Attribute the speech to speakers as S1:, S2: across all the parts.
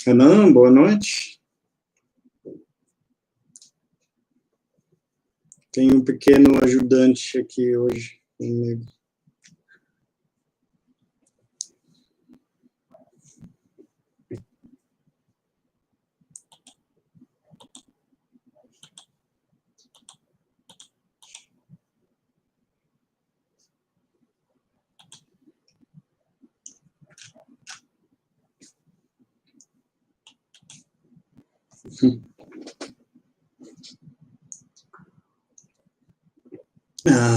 S1: Renan, boa noite. Tem um pequeno ajudante aqui hoje comigo.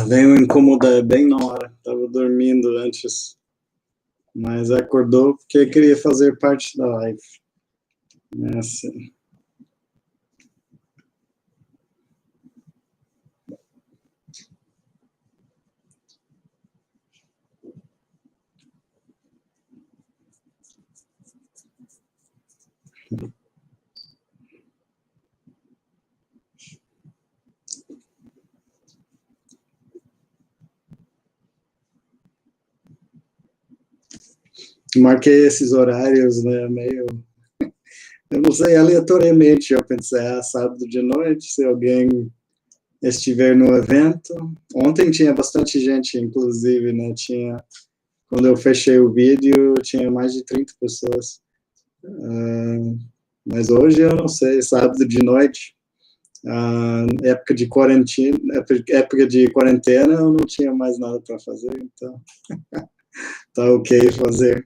S1: Veio incomodar bem na hora. Estava dormindo antes, mas acordou porque queria fazer parte da live. É assim. Marquei esses horários, né, meio... Eu não sei, aleatoriamente eu pensei, sábado de noite, se alguém estiver no evento. Ontem tinha bastante gente, inclusive, né, quando eu fechei o vídeo, tinha mais de 30 pessoas. Mas hoje eu não sei, sábado de noite, época de quarentena, eu não tinha mais nada para fazer, então tá ok fazer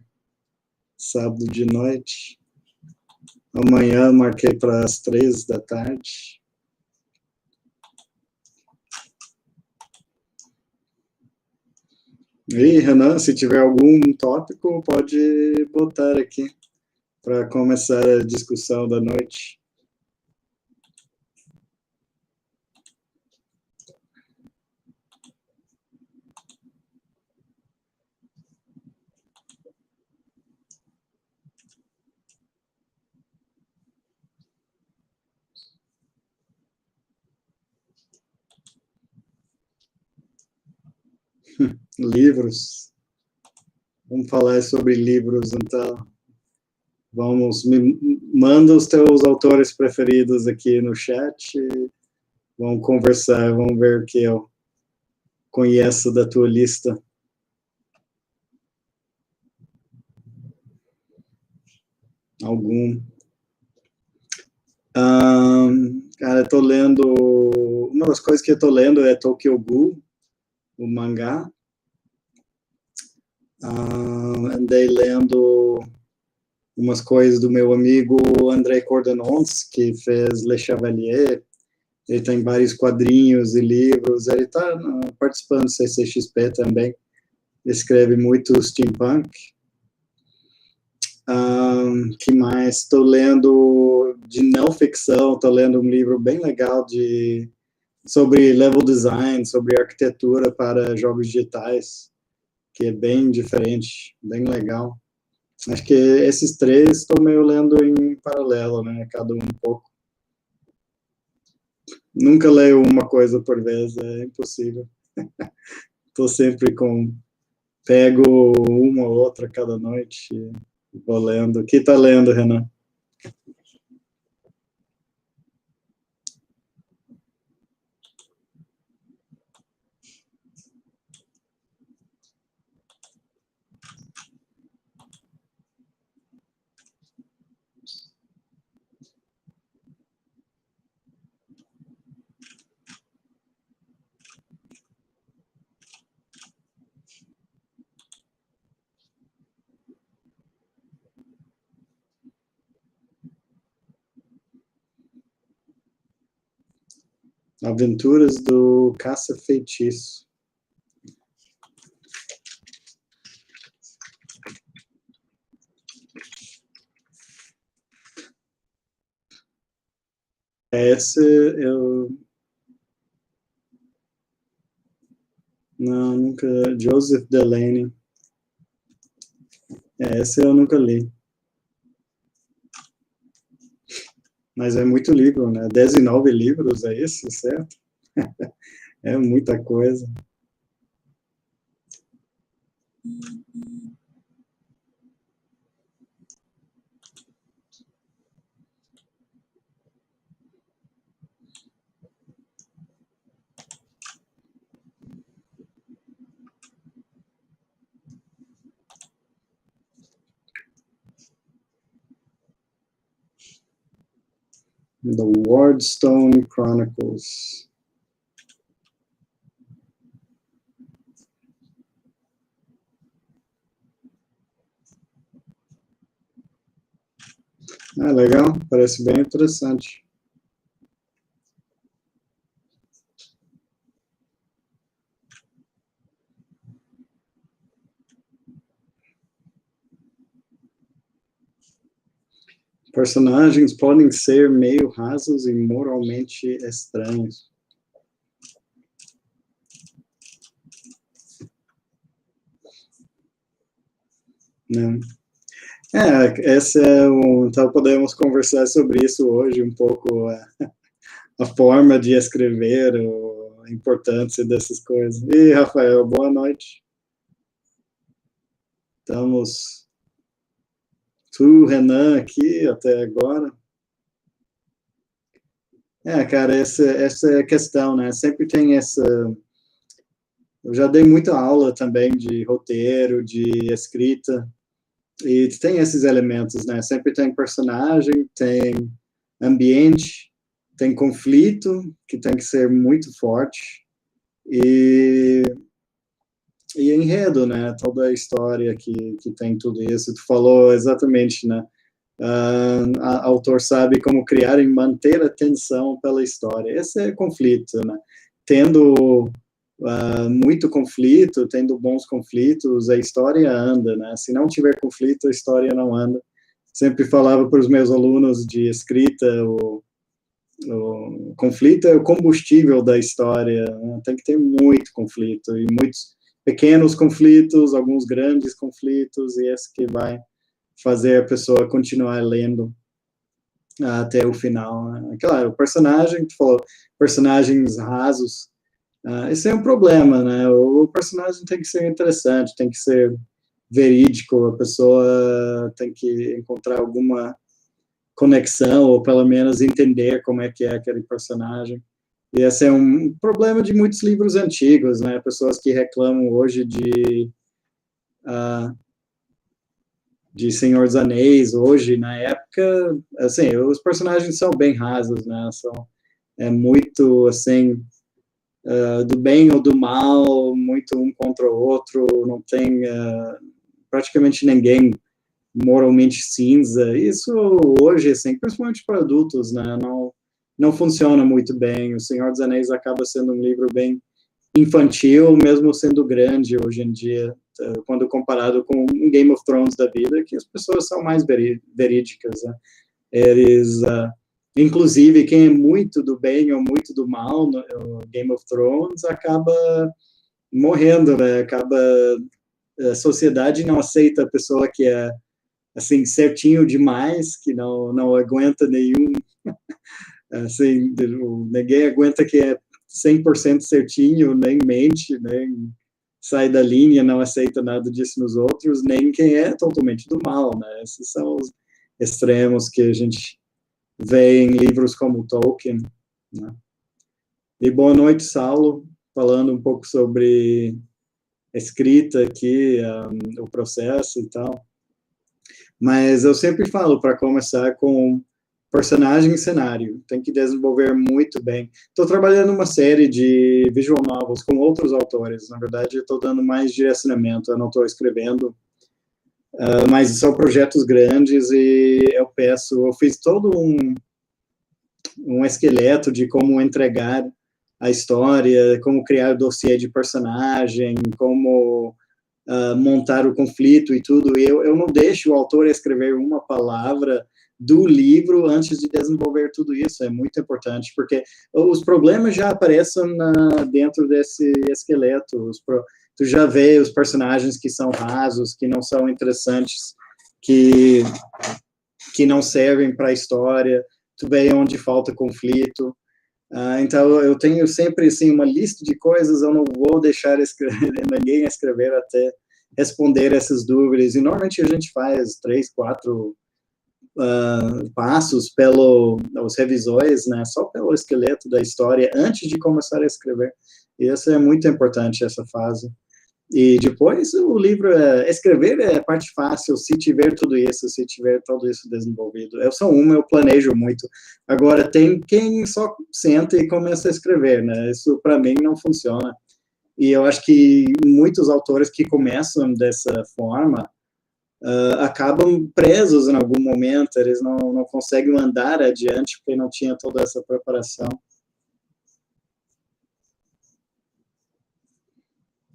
S1: sábado de noite. Amanhã marquei para as 3 da tarde. E, Renan, se tiver algum tópico, pode botar aqui para começar a discussão da noite. Livros. Vamos falar sobre livros, então. Manda os teus autores preferidos aqui no chat. Vamos conversar, vamos ver o que eu conheço da tua lista. Algum. Cara, eu tô lendo... Uma das coisas que eu tô lendo é Tokyo Ghoul, o mangá. Andei lendo umas coisas do meu amigo André Cordenons, que fez Le Chevalier. Ele tem vários quadrinhos e livros. Ele está participando do CCXP também. Ele escreve muito steampunk. Que mais? Estou lendo de não ficção, estou lendo um livro bem legal sobre level design, sobre arquitetura para jogos digitais, que é bem diferente, bem legal. Acho que esses 3 estou meio lendo em paralelo, né? Cada um pouco. Nunca leio uma coisa por vez, é impossível. Estou sempre pego uma ou outra cada noite e vou lendo. O que está lendo, Renan? Aventuras do Caça-Feitiço. Esse eu... Não, nunca... Joseph Delaney. Esse eu nunca li. Mas é muito livro, né? 19 livros, é isso, certo? É muita coisa. The Wardstone Chronicles. Ah, legal, parece bem interessante. Personagens podem ser meio rasos e moralmente estranhos. Né? Esse é então podemos conversar sobre isso hoje, um pouco a forma de escrever, a importância dessas coisas. E, Rafael, boa noite. Estamos, tu, Renan, aqui até agora. Cara, essa é a questão, né? Sempre tem essa... Eu já dei muita aula também de roteiro, de escrita, e tem esses elementos, né? Sempre tem personagem, tem ambiente, tem conflito, que tem que ser muito forte, e enredo, né? Toda a história que tem tudo isso. Tu falou exatamente, né? A autor sabe como criar e manter a tensão pela história. Esse é conflito, né? Tendo muito conflito, tendo bons conflitos, a história anda, né? Se não tiver conflito, a história não anda. Sempre falava para os meus alunos de escrita, o conflito é o combustível da história, né? Tem que ter muito conflito, e muitos pequenos conflitos, alguns grandes conflitos, e esse que vai fazer a pessoa continuar lendo até o final, né? Claro, o personagem, tu falou, personagens rasos, esse é um problema, né? O personagem tem que ser interessante, tem que ser verídico, a pessoa tem que encontrar alguma conexão, ou pelo menos entender como é que é aquele personagem. E esse é um problema de muitos livros antigos, né? Pessoas que reclamam hoje de Senhor dos Anéis, hoje, na época, assim, os personagens são bem rasos, né? É muito, assim, do bem ou do mal, muito um contra o outro, não tem praticamente ninguém moralmente cinza. Isso hoje, assim, principalmente para adultos, né? Não funciona muito bem. O Senhor dos Anéis acaba sendo um livro bem infantil, mesmo sendo grande hoje em dia, quando comparado com um Game of Thrones da vida, que as pessoas são mais verídicas, né? Eles, inclusive, quem é muito do bem ou muito do mal no Game of Thrones acaba morrendo, né? A sociedade não aceita a pessoa que é assim, certinho demais, que não aguenta nenhum, assim, ninguém aguenta que é 100% certinho, nem mente, nem sai da linha, não aceita nada disso nos outros, nem quem é totalmente do mal, né? Esses são os extremos que a gente vê em livros como Tolkien, né? E boa noite, Saulo, falando um pouco sobre escrita aqui, o processo e tal. Mas eu sempre falo para começar com personagem e cenário. Tem que desenvolver muito bem. Estou trabalhando uma série de visual novels com outros autores. Na verdade, eu estou dando mais direcionamento. Eu não estou escrevendo, mas são projetos grandes e eu fiz todo um esqueleto de como entregar a história, como criar dossiê de personagem, como montar o conflito e tudo. Eu não deixo o autor escrever uma palavra do livro antes de desenvolver tudo isso. É muito importante, porque os problemas já aparecem dentro desse esqueleto. Tu já vê os personagens que são rasos, que não são interessantes, que não servem para a história. Tu vê onde falta conflito. Então, eu tenho sempre, assim, uma lista de coisas, eu não vou deixar ninguém escrever até responder essas dúvidas, e normalmente a gente faz 3, 4 passos os revisões, né, só pelo esqueleto da história, antes de começar a escrever, e isso é muito importante, essa fase. E depois o livro, escrever é a parte fácil, se tiver tudo isso, se tiver tudo isso desenvolvido. Eu planejo muito. Agora, tem quem só senta e começa a escrever, né? Isso, para mim, não funciona. E eu acho que muitos autores que começam dessa forma acabam presos em algum momento, eles não conseguem andar adiante porque não tinha toda essa preparação.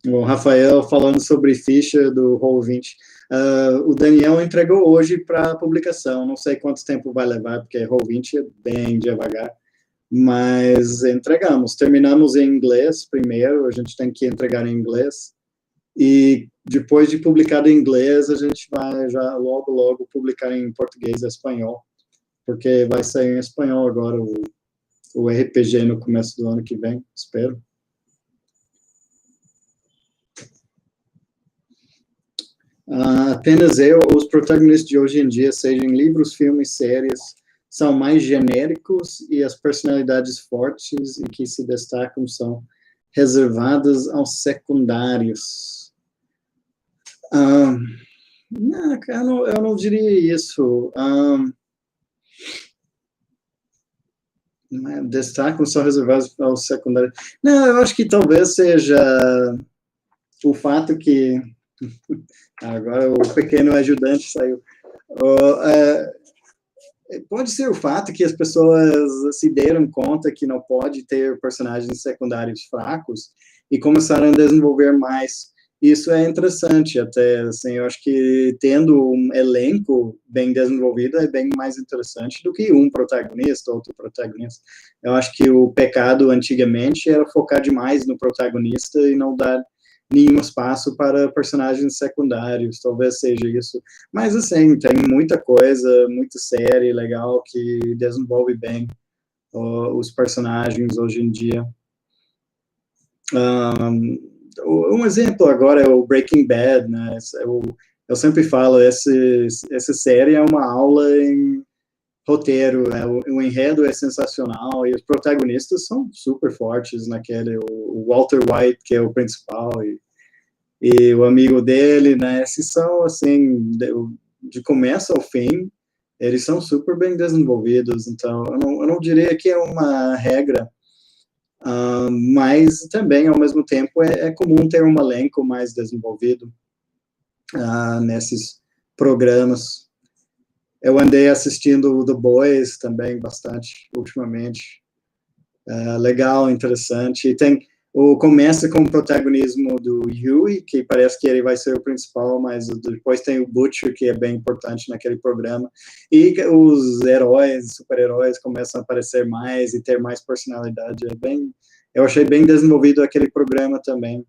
S1: O Rafael falando sobre ficha do Roll20. O Daniel entregou hoje para publicação, não sei quanto tempo vai levar, porque Roll20 é bem devagar, mas entregamos. Terminamos em inglês primeiro, a gente tem que entregar em inglês, e depois de publicado em inglês, a gente vai já logo publicar em português e espanhol, porque vai sair em espanhol agora o RPG no começo do ano que vem, espero. Apenas os protagonistas de hoje em dia, sejam em livros, filmes, séries, são mais genéricos e as personalidades fortes e que se destacam são reservadas aos secundários. Não, eu não diria isso. Destacam são reservados aos secundários. Não, eu acho que talvez seja o fato que agora o pequeno ajudante saiu. Pode ser o fato que as pessoas se deram conta que não pode ter personagens secundários fracos e começaram a desenvolver mais. Isso é interessante até, assim, eu acho que tendo um elenco bem desenvolvido é bem mais interessante do que um protagonista, outro protagonista. Eu acho que o pecado antigamente era focar demais no protagonista e não dar nenhum espaço para personagens secundários, talvez seja isso. Mas, assim, tem muita coisa, muita série legal que desenvolve bem os personagens hoje em dia. Um exemplo agora é o Breaking Bad, né? Eu sempre falo, essa série é uma aula em roteiro, né? O enredo é sensacional e os protagonistas são super fortes naquele, o Walter White, que é o principal, e o amigo dele, né? Esses são, assim, de começo ao fim, eles são super bem desenvolvidos, então eu não diria que é uma regra, mas também, ao mesmo tempo, é comum ter um elenco mais desenvolvido nesses programas. Eu andei assistindo The Boys também bastante, ultimamente. Legal, interessante. E começa com o protagonismo do Huey, que parece que ele vai ser o principal, mas depois tem o Butcher, que é bem importante naquele programa. E os heróis, super-heróis, começam a aparecer mais e ter mais personalidade. Eu achei bem desenvolvido aquele programa também.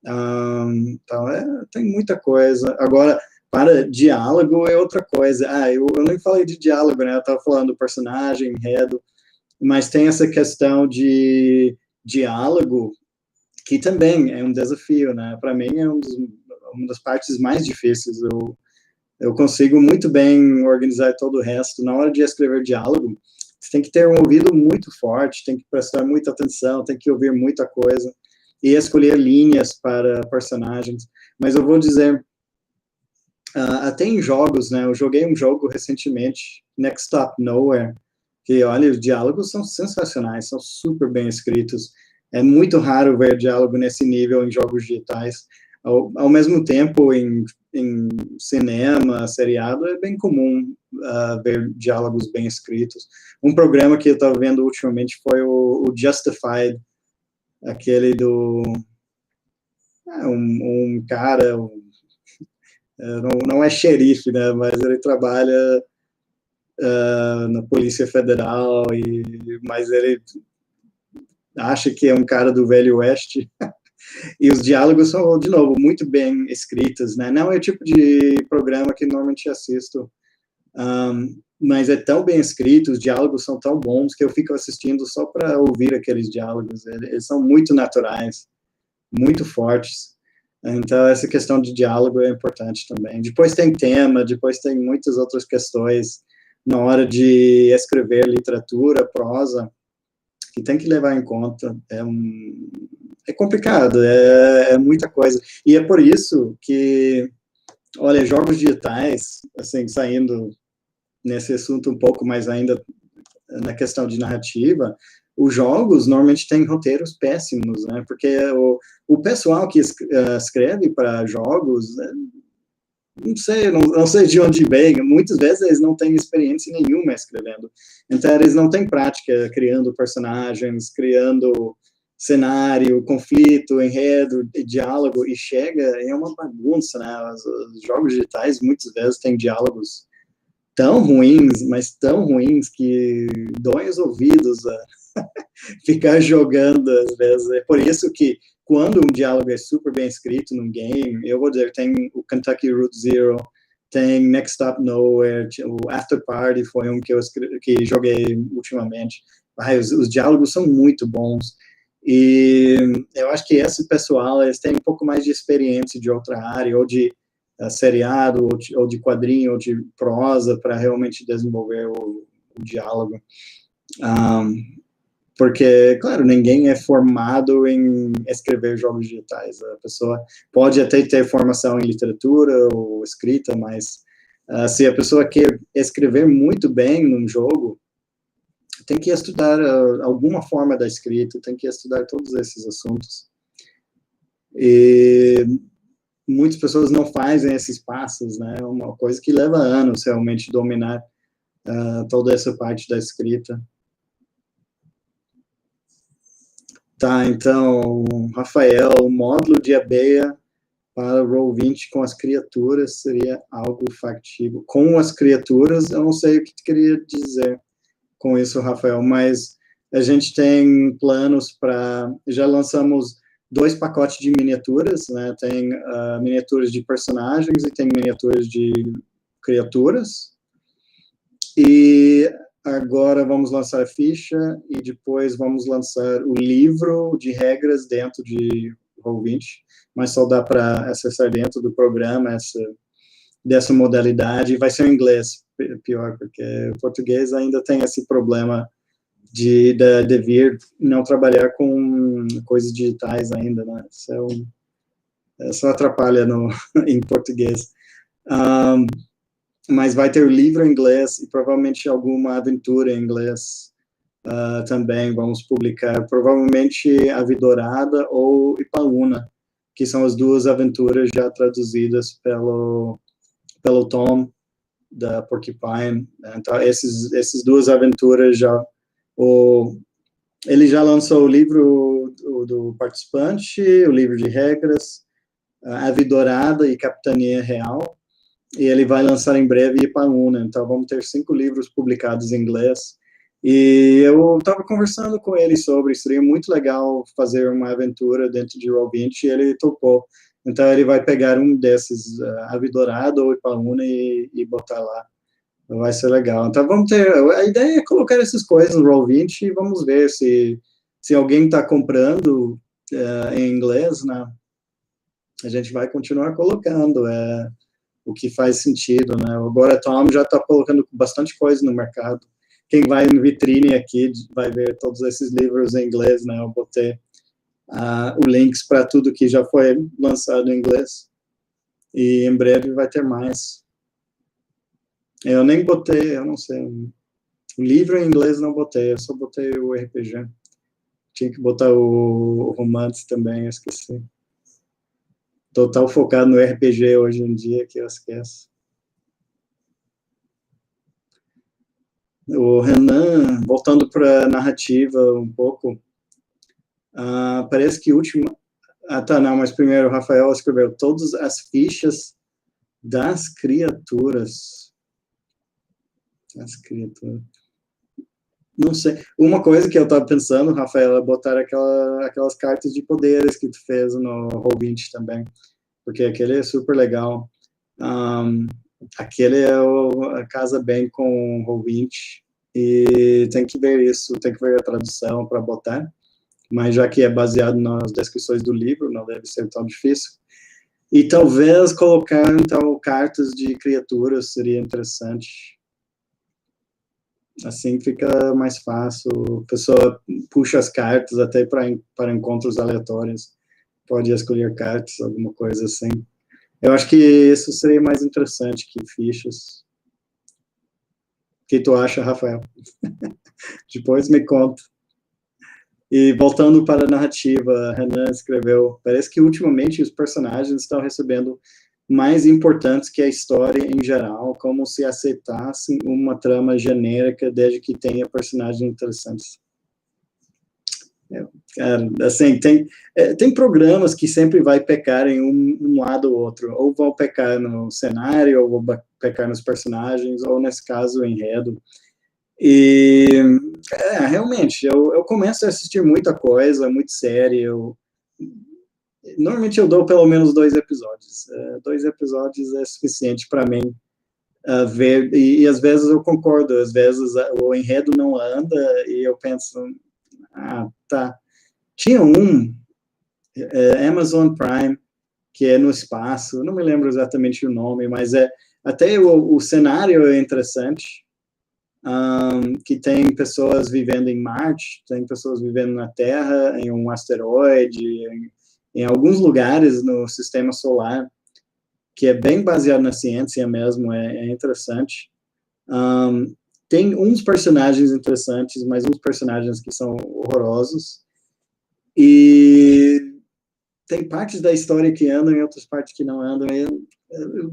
S1: Então, tem muita coisa. Agora, para diálogo é outra coisa. Eu nem falei de diálogo, né? Eu estava falando do personagem, enredo, mas tem essa questão de diálogo, que também é um desafio, né? Para mim é uma das partes mais difíceis. Eu consigo muito bem organizar todo o resto. Na hora de escrever diálogo, você tem que ter um ouvido muito forte, tem que prestar muita atenção, tem que ouvir muita coisa e escolher linhas para personagens. Mas eu vou dizer, até em jogos, né? Eu joguei um jogo recentemente, Next Stop Nowhere, que, olha, os diálogos são sensacionais, são super bem escritos. É muito raro ver diálogo nesse nível em jogos digitais. Ao mesmo tempo, em cinema, seriado, é bem comum ver diálogos bem escritos. Um programa que eu estava vendo ultimamente foi o Justified, aquele do... um cara... não é xerife, né, mas ele trabalha na Polícia Federal, mas ele acha que é um cara do Velho Oeste, e os diálogos são, de novo, muito bem escritos, né? Não é o tipo de programa que normalmente assisto, mas é tão bem escrito, os diálogos são tão bons que eu fico assistindo só para ouvir aqueles diálogos, eles são muito naturais, muito fortes. Então, essa questão de diálogo é importante também. Depois tem tema, depois tem muitas outras questões na hora de escrever literatura, prosa, que tem que levar em conta. É complicado, é muita coisa. E é por isso que, olha, jogos digitais, assim, saindo nesse assunto um pouco mais ainda na questão de narrativa, os jogos normalmente têm roteiros péssimos, né? Porque o pessoal que escreve para jogos, não sei de onde vem, muitas vezes eles não têm experiência nenhuma escrevendo. Então, eles não têm prática criando personagens, criando cenário, conflito, enredo, diálogo, e chega, é uma bagunça, né? Os jogos digitais, muitas vezes, têm diálogos tão ruins, mas tão ruins, que doem os ouvidos a ficar jogando, às vezes. É por isso que, quando um diálogo é super bem escrito num game, eu vou dizer, tem o Kentucky Route Zero, tem Next Stop Nowhere, o After Party foi um que eu que joguei ultimamente. Os diálogos são muito bons. E eu acho que esse pessoal, eles têm um pouco mais de experiência de outra área, ou de seriado, ou de quadrinho, ou de prosa, para realmente desenvolver o diálogo. Porque, claro, ninguém é formado em escrever jogos digitais. A pessoa pode até ter formação em literatura ou escrita, mas se a pessoa quer escrever muito bem num jogo, tem que estudar alguma forma da escrita, tem que estudar todos esses assuntos. E muitas pessoas não fazem esses passos, né? É uma coisa que leva anos realmente dominar toda essa parte da escrita. Tá, então, Rafael, o módulo de abelha para o Roll20 com as criaturas seria algo factível. Com as criaturas, eu não sei o que tu queria dizer com isso, Rafael, mas a gente tem planos para... Já lançamos 2 pacotes de miniaturas, né? Tem miniaturas de personagens e tem miniaturas de criaturas. E agora vamos lançar a ficha e depois vamos lançar o livro de regras dentro de Roll20, mas só dá para acessar dentro do programa dessa modalidade. Vai ser em inglês, pior, porque o português ainda tem esse problema de vir não trabalhar com coisas digitais ainda, né? Isso atrapalha em português. Mas vai ter livro em inglês e provavelmente alguma aventura em inglês também vamos publicar, provavelmente A Vidorada ou Ipaúna, que são as 2 aventuras já traduzidas pelo Tom, da Porcupine. Então, essas 2 aventuras ele já lançou o livro do participante, o livro de regras, A Vidorada e Capitania Real, e ele vai lançar em breve Ipaúna, então vamos ter 5 livros publicados em inglês, e eu estava conversando com ele sobre, seria muito legal fazer uma aventura dentro de Roll20, e ele topou, então ele vai pegar um desses, A Vidorada ou Ipaúna, e botar lá, vai ser legal. Então vamos ter, a ideia é colocar essas coisas no Roll20, e vamos ver se alguém está comprando em inglês, né, a gente vai continuar colocando, o que faz sentido, né? Agora a Tom já está colocando bastante coisa no mercado. Quem vai no vitrine aqui vai ver todos esses livros em inglês, né? Eu botei os links para tudo que já foi lançado em inglês. E em breve vai ter mais. Eu nem botei, eu não sei, o livro em inglês não botei, eu só botei o RPG. Tinha que botar o romance também, eu esqueci. Total focado no RPG hoje em dia, que eu esqueço. O Renan, voltando para a narrativa um pouco, parece que o último... tá, não, mas primeiro o Rafael escreveu todas as fichas das criaturas. As criaturas. Não sei. Uma coisa que eu estava pensando, Rafael, é botar aquelas cartas de poderes que tu fez no Roll20 também, porque aquele é super legal. Aquele casa bem com o Roll20, e tem que ver isso, tem que ver a tradução para botar, mas já que é baseado nas descrições do livro, não deve ser tão difícil. E talvez colocar, então, cartas de criaturas seria interessante. Assim fica mais fácil, a pessoa puxa as cartas até para encontros aleatórios, pode escolher cartas, alguma coisa assim. Eu acho que isso seria mais interessante que fichas. O que tu acha, Rafael? Depois me conta. E voltando para a narrativa, Renan escreveu, parece que ultimamente os personagens estão recebendo mais importantes que a história em geral, como se aceitassem uma trama genérica desde que tenha personagens interessantes. Cara, assim, tem programas que sempre vai pecar em um lado ou outro, ou vão pecar no cenário, ou vão pecar nos personagens, ou nesse caso, o enredo. E, realmente, eu começo a assistir muita coisa, muito série, normalmente eu dou pelo menos 2 episódios. 2 episódios é suficiente para mim ver, e às vezes eu concordo, às vezes o enredo não anda, e eu penso, tá. Tinha Amazon Prime, que é no espaço, não me lembro exatamente o nome, mas até o cenário é interessante, que tem pessoas vivendo em Marte, tem pessoas vivendo na Terra, em um asteroide, em alguns lugares no sistema solar, que é bem baseado na ciência mesmo, é interessante. Tem uns personagens interessantes, mas uns personagens que são horrorosos, e tem partes da história que andam e outras partes que não andam. Eu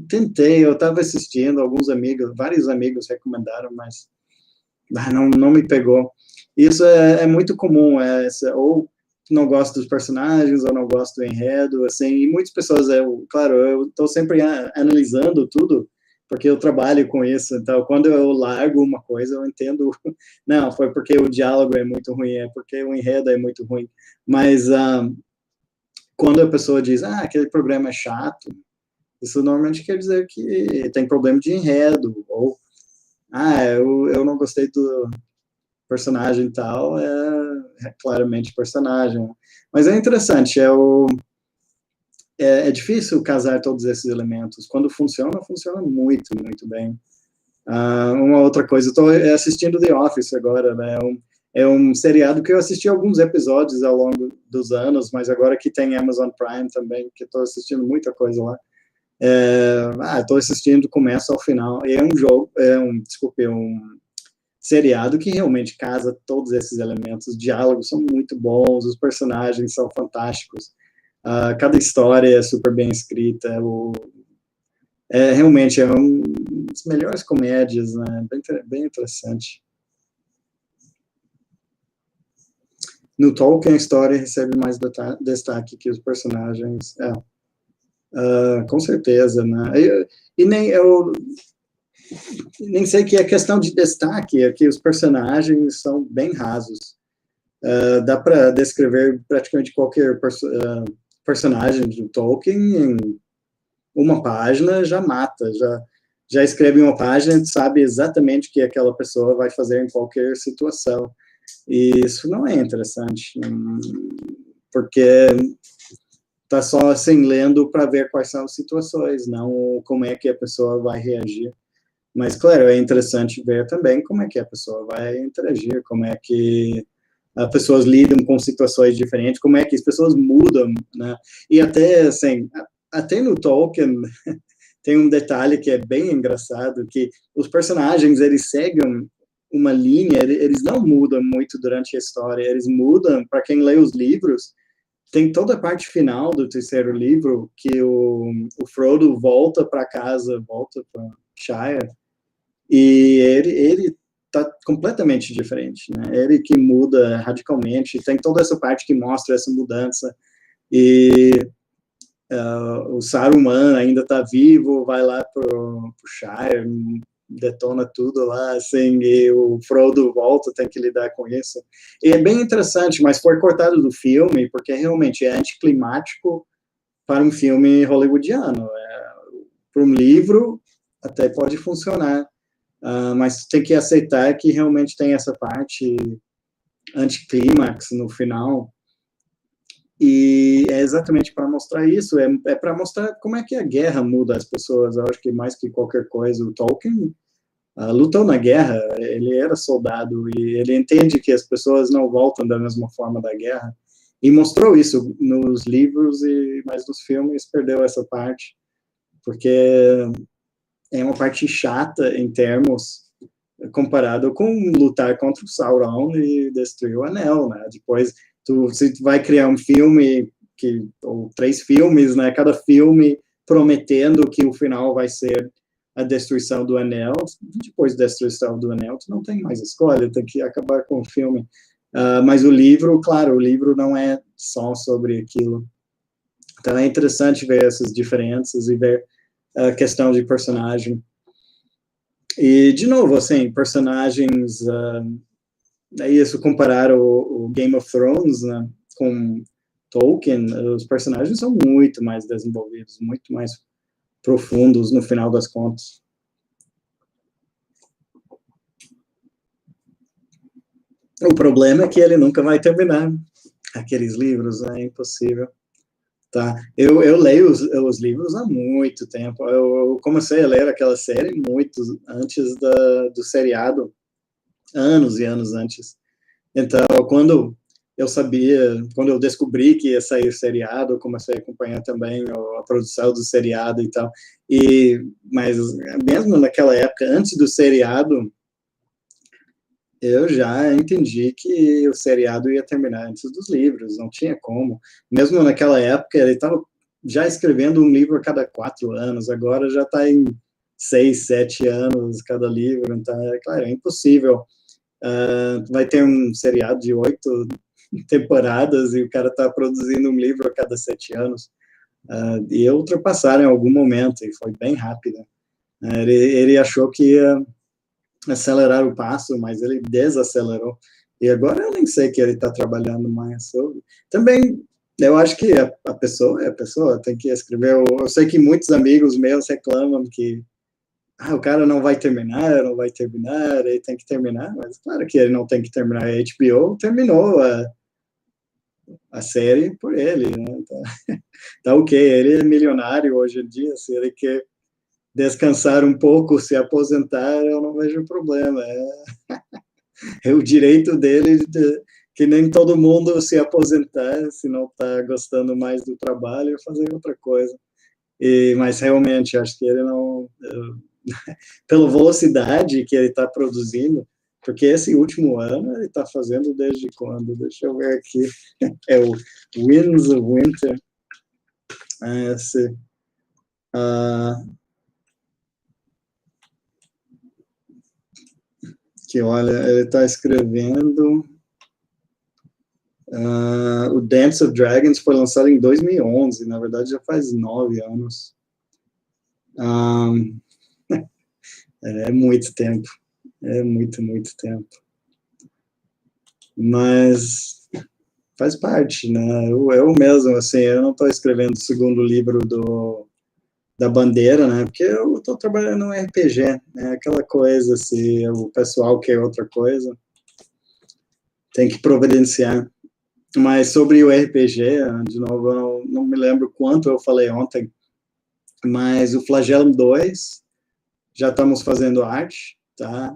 S1: tentei, eu estava assistindo, vários amigos recomendaram, mas não me pegou. Isso é muito comum, ou não gosto dos personagens, ou não gosto do enredo, assim, e muitas pessoas, claro, eu estou sempre analisando tudo, porque eu trabalho com isso, então quando eu largo uma coisa, eu entendo, não, foi porque o diálogo é muito ruim, é porque o enredo é muito ruim, mas quando a pessoa diz, aquele programa é chato, isso normalmente quer dizer que tem problema de enredo, ou, eu não gostei do personagem tal, é claramente personagem. Mas é interessante, é difícil casar todos esses elementos. Quando funciona, funciona muito, muito bem. Uma outra coisa, estou assistindo The Office agora, né? É um seriado que eu assisti alguns episódios ao longo dos anos, mas agora que tem Amazon Prime também, que estou assistindo muita coisa lá. Estou assistindo do começo ao final. E é um seriado que realmente casa todos esses elementos. Os diálogos são muito bons, os personagens são fantásticos. Cada história é super bem escrita. Realmente é uma das melhores comédias, né? Bem interessante. No Tolkien, a história recebe mais destaque que os personagens. Com certeza, né? E nem sei que é questão de destaque, é que os personagens são bem rasos. Dá para descrever praticamente qualquer personagem do Tolkien em uma página, já mata, já escreve uma página e sabe exatamente o que aquela pessoa vai fazer em qualquer situação. E isso não é interessante, porque tá só assim lendo para ver quais são as situações, não como é que a pessoa vai reagir. Mas, claro, é interessante ver também como é que a pessoa vai interagir, como é que as pessoas lidam com situações diferentes, como é que as pessoas mudam, né? E até, assim, até no Tolkien tem um detalhe que é bem engraçado, que os personagens, eles seguem uma linha, eles não mudam muito durante a história, eles mudam, para quem lê os livros, tem toda a parte final do terceiro livro, que o Frodo volta para casa, volta para Shire, e ele tá completamente diferente, né? Ele que muda radicalmente, tem toda essa parte que mostra essa mudança, e o Saruman ainda está vivo, vai lá pro Shire, detona tudo lá, assim, e o Frodo volta, tem que lidar com isso. E é bem interessante, mas foi cortado do filme, porque realmente é anticlimático para um filme hollywoodiano. Para um livro, até pode funcionar, mas tem que aceitar que realmente tem essa parte anticlímax no final, e é exatamente para mostrar isso, para mostrar como é que a guerra muda as pessoas. Eu acho que mais que qualquer coisa, o Tolkien lutou na guerra, ele era soldado, e ele entende que as pessoas não voltam da mesma forma da guerra, e mostrou isso nos livros, mas nos filmes perdeu essa parte, porque é uma parte chata em termos comparado com lutar contra o Sauron e destruir o Anel, né? Depois, se tu vai criar um filme, ou 3 filmes, né? Cada filme prometendo que o final vai ser a destruição do Anel, depois da destruição do Anel, tu não tem mais escolha, tem que acabar com o filme. Mas o livro, claro, o livro não é só sobre aquilo. Então é interessante ver essas diferenças e ver a questão de personagem. E, de novo, assim, personagens, é isso, comparar o Game of Thrones, né, com Tolkien, os personagens são muito mais desenvolvidos, muito mais profundos no final das contas. O problema é que ele nunca vai terminar aqueles livros, é impossível. Tá? Eu leio os livros há muito tempo. Eu comecei a ler aquela série muito antes do seriado, anos e anos antes. Então, quando quando eu descobri que ia sair o seriado, eu comecei a acompanhar também a produção do seriado e tal. Mas mesmo naquela época, antes do seriado, eu já entendi que o seriado ia terminar antes dos livros, não tinha como. Mesmo naquela época, ele estava já escrevendo um livro a cada 4 anos, agora já está em 6, 7 anos cada livro, então, claro, é impossível. Vai ter um seriado de 8 temporadas e o cara está produzindo um livro a cada 7 anos. E ultrapassaram em algum momento, e foi bem rápido. Ele achou que ia acelerar o passo, mas ele desacelerou. E agora eu nem sei que ele está trabalhando mais sobre. Também, eu acho que a pessoa é a pessoa, tem que escrever. Eu sei que muitos amigos meus reclamam que o cara não vai terminar, ele tem que terminar, mas claro que ele não tem que terminar. A HBO terminou a série por ele, né? Tá ok, ele é milionário hoje em dia, se ele quer descansar um pouco, se aposentar, eu não vejo problema. É o direito dele, que nem todo mundo se aposentar, se não está gostando mais do trabalho, fazer outra coisa. Mas realmente, acho que ele não... Pela velocidade que ele está produzindo, porque esse último ano ele está fazendo desde quando? Deixa eu ver aqui. É o Winds of Winter. Esse... que olha, ele está escrevendo. O Dance of Dragons foi lançado em 2011, na verdade já faz 9 anos. É muito tempo, é muito, muito tempo. Mas faz parte, né? Eu mesmo, assim, eu não estou escrevendo o segundo livro da Bandeira, né? Porque eu estou trabalhando no RPG, né? Aquela coisa, se o pessoal quer outra coisa, tem que providenciar. Mas sobre o RPG, de novo, eu não me lembro quanto eu falei ontem, mas o Flagellum 2, já estamos fazendo arte, tá?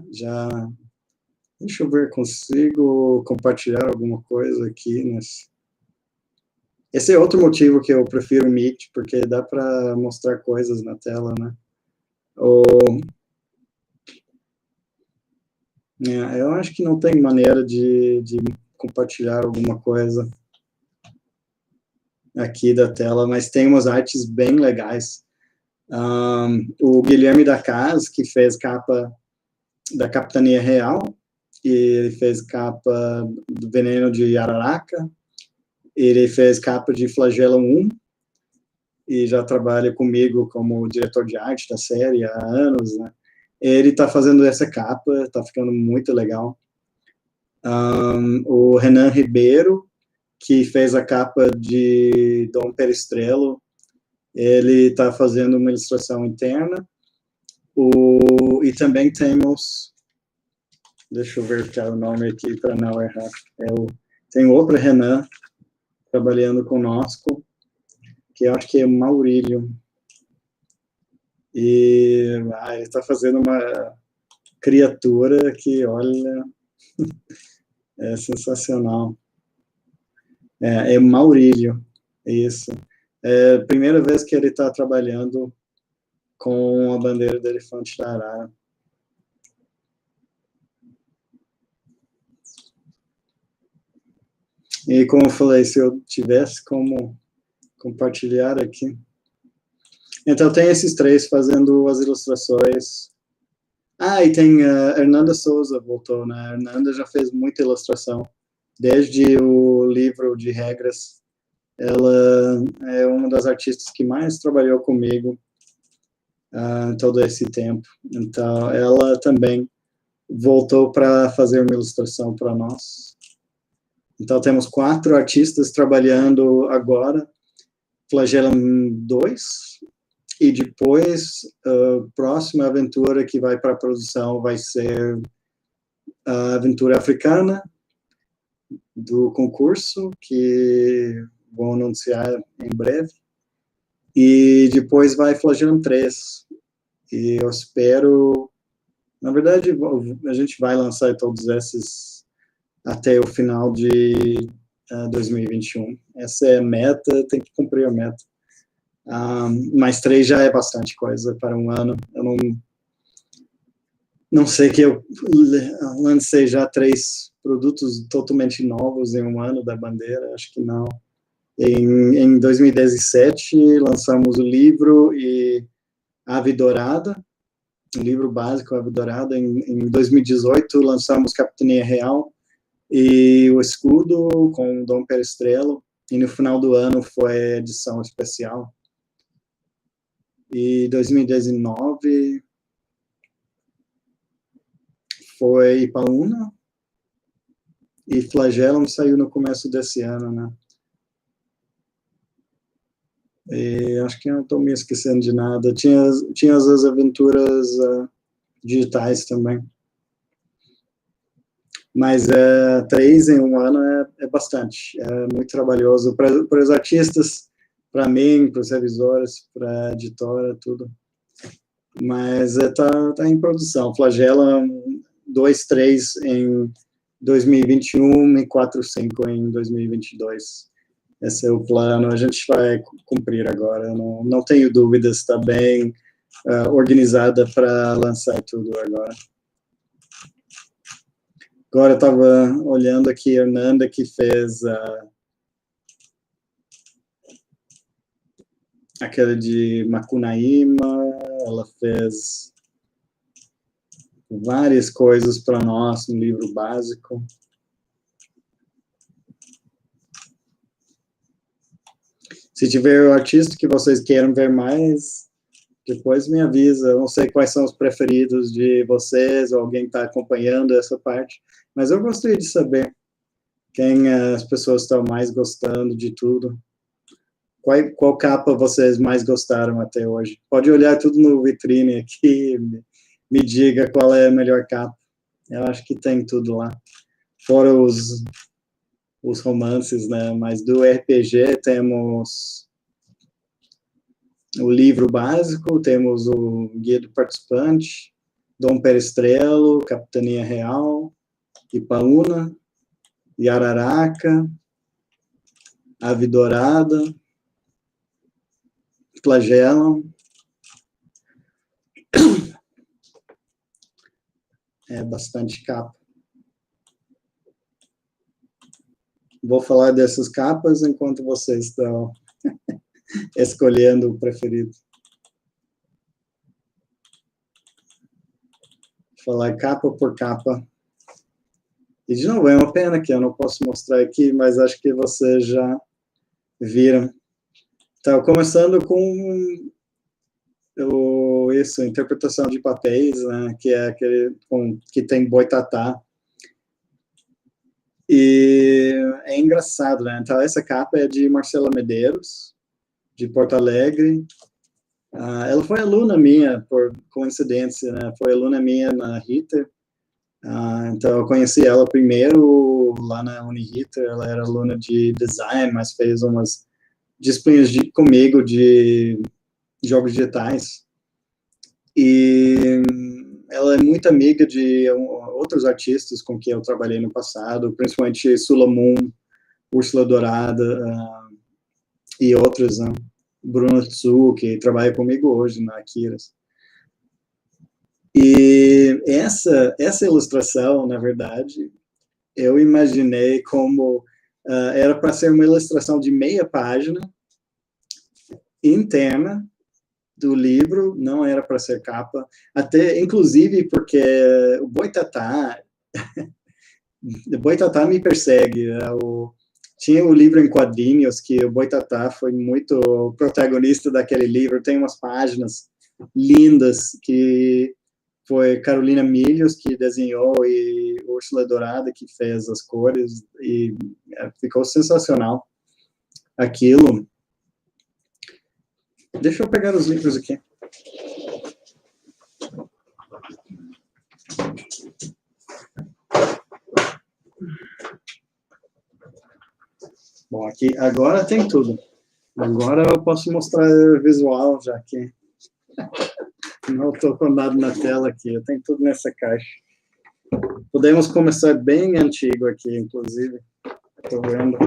S1: Deixa eu ver, consigo compartilhar alguma coisa aqui nesse... Esse é outro motivo que eu prefiro o Meet, porque dá para mostrar coisas na tela, né? Eu acho que não tem maneira de compartilhar alguma coisa aqui da tela, mas tem umas artes bem legais. O Guilherme da Cas, que fez capa da Capitania Real, e ele fez capa do Veneno de Araraca, ele fez capa de Flagellum 1, e já trabalha comigo como diretor de arte da série há anos, né? Ele está fazendo essa capa, está ficando muito legal. O Renan Ribeiro, que fez a capa de Dom Peristrelo, ele está fazendo uma ilustração interna. E também temos, deixa eu ver o nome aqui para não errar, tem outro Renan trabalhando conosco, que eu acho que é Maurílio, e ele está fazendo criatura que, olha, é sensacional. É Maurílio, isso. É a primeira vez que ele está trabalhando com a bandeira do elefante da Arara. E como eu falei, se eu tivesse como compartilhar aqui. Então tem esses três fazendo as ilustrações. E tem a Hernanda Souza voltou, né? A Hernanda já fez muita ilustração. Desde o livro de regras, ela é uma das artistas que mais trabalhou comigo todo esse tempo. Então, ela também voltou para fazer uma ilustração para nós. Então, temos 4 artistas trabalhando agora, Flagellum 2, e depois, a próxima aventura que vai para a produção vai ser a aventura africana do concurso, que vou anunciar em breve, e depois vai Flagellum 3, e eu espero, na verdade, a gente vai lançar todos esses até o final de 2021. Essa é a meta, tem que cumprir a meta. Mas 3 já é bastante coisa para um ano. Eu não sei que eu lancei já 3 produtos totalmente novos em um ano da bandeira, acho que não. Em 2017, lançamos o livro e Ave Dourada, o livro básico Ave Dourada. Em 2018, lançamos Capitania Real e o escudo com Dom Perestrelo, e no final do ano foi a edição especial. E 2019 foi Ipaúna, e Flagellum saiu no começo desse ano, né? E acho que eu não estou me esquecendo de nada. Tinha as aventuras digitais também. Mas 3 em um ano é bastante, é muito trabalhoso para os artistas, para mim, para os revisores, para a editora, tudo. Mas tá em produção. Flagellum 2, 3 em 2021 e 4, 5 em 2022. Esse é o plano, a gente vai cumprir agora, não tenho dúvidas, está bem organizada para lançar tudo agora. Agora eu estava olhando aqui a Hernanda, que fez aquela de Macunaíma, ela fez várias coisas para nós no livro básico. Se tiver um artista que vocês queiram ver mais, depois me avisa. Eu não sei quais são os preferidos de vocês, ou alguém está acompanhando essa parte, mas eu gostaria de saber quem as pessoas estão mais gostando de tudo. Qual capa vocês mais gostaram até hoje? Pode olhar tudo no vitrine aqui, me diga qual é a melhor capa. Eu acho que tem tudo lá. Fora os romances, né? Mas do RPG temos o livro básico, temos o Guia do Participante, Dom Perestrelo, Capitania Real, Ipaúna, Yararaca, Ave Dourada, Flagellum. É bastante capa. Vou falar dessas capas enquanto vocês estão escolhendo o preferido. Vou falar capa por capa. E, de novo, é uma pena que eu não posso mostrar aqui, mas acho que vocês já viram. Então, começando com interpretação de papéis, né, que é aquele que tem boitatá. E é engraçado, né? Então, essa capa é de Marcela Medeiros, de Porto Alegre. Ela foi aluna minha, por coincidência, né? Foi aluna minha na Ritter. Então, eu conheci ela primeiro lá na Uniriter. Ela era aluna de design, mas fez umas disciplinas comigo de jogos digitais. E ela ela é muito amiga de outros artistas com quem eu trabalhei no passado, principalmente Sula Moon, Úrsula Dourada, e outros, né? Bruno Tsu, que trabalha comigo hoje na Akiras. E essa ilustração, na verdade, eu imaginei como era para ser uma ilustração de meia página, interna do livro, não era para ser capa, até, inclusive, porque o Boitatá me persegue, tinha o livro em quadrinhos, que o Boitatá foi muito protagonista daquele livro, tem umas páginas lindas, que foi Carolina Milhos que desenhou, e Úrsula Dourada que fez as cores, e ficou sensacional aquilo. Deixa eu pegar os livros aqui. Bom, aqui agora tem tudo. Agora eu posso mostrar o visual, já que não estou com nada na tela aqui. Eu tenho tudo nessa caixa. Podemos começar bem antigo aqui, inclusive. Estou vendo.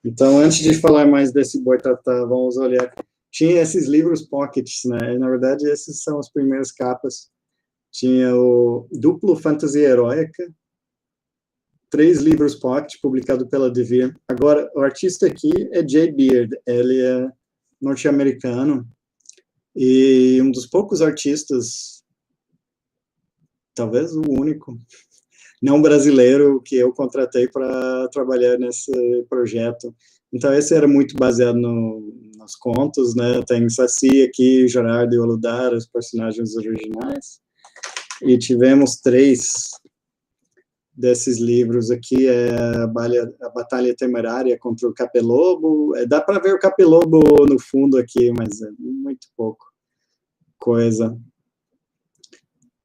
S1: Então, antes de falar mais desse Boitatá, vamos olhar. Tinha esses livros pockets, né? Na verdade, esses são as primeiras capas. Tinha o Duplo Fantasia Heróica, 3 livros pocket, publicado pela Devir. Agora, o artista aqui é Jay Beard, ele é norte-americano, e um dos poucos artistas, talvez o único, não brasileiro, que eu contratei para trabalhar nesse projeto. Então, esse era muito baseado nos contos, né? Tem Saci aqui, Gerardo e Oludar, os personagens originais. E tivemos 3 desses livros aqui, a Batalha Temerária contra o Capelobo. Dá para ver o Capelobo no fundo aqui, mas é muito pouco coisa.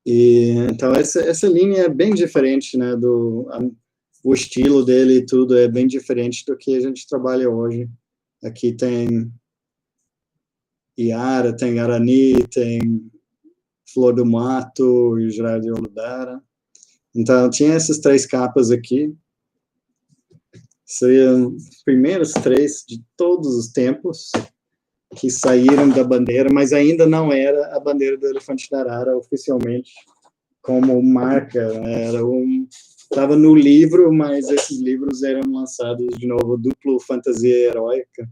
S1: E, então, essa linha é bem diferente, né, o estilo dele e tudo é bem diferente do que a gente trabalha hoje. Aqui tem Iara, tem Arani, tem Flor do Mato e Gerardo de Oludara. Então, tinha essas 3 capas aqui. Seriam os primeiros 3 de todos os tempos que saíram da bandeira, mas ainda não era a bandeira do Elefante da Arara oficialmente, como marca. Estava no livro, mas esses livros eram lançados de novo, Duplo Fantasia Heróica.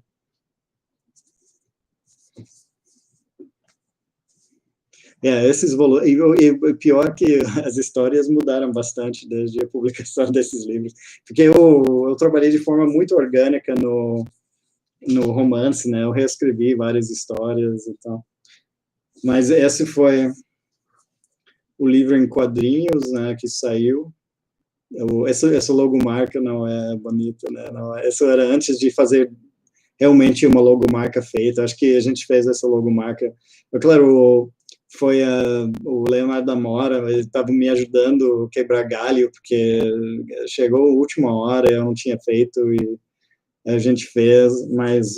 S1: Esses volumes, e pior que as histórias mudaram bastante desde a publicação desses livros, porque eu trabalhei de forma muito orgânica no romance, né, eu reescrevi várias histórias e tal, mas esse foi o livro em quadrinhos, né, que saiu. Essa logomarca não é bonita, né, essa era antes de fazer realmente uma logomarca feita, acho que a gente fez essa logomarca, claro, foi o Leonardo Amora, ele estava me ajudando a quebrar galho, porque chegou a última hora, eu não tinha feito, e a gente fez, mas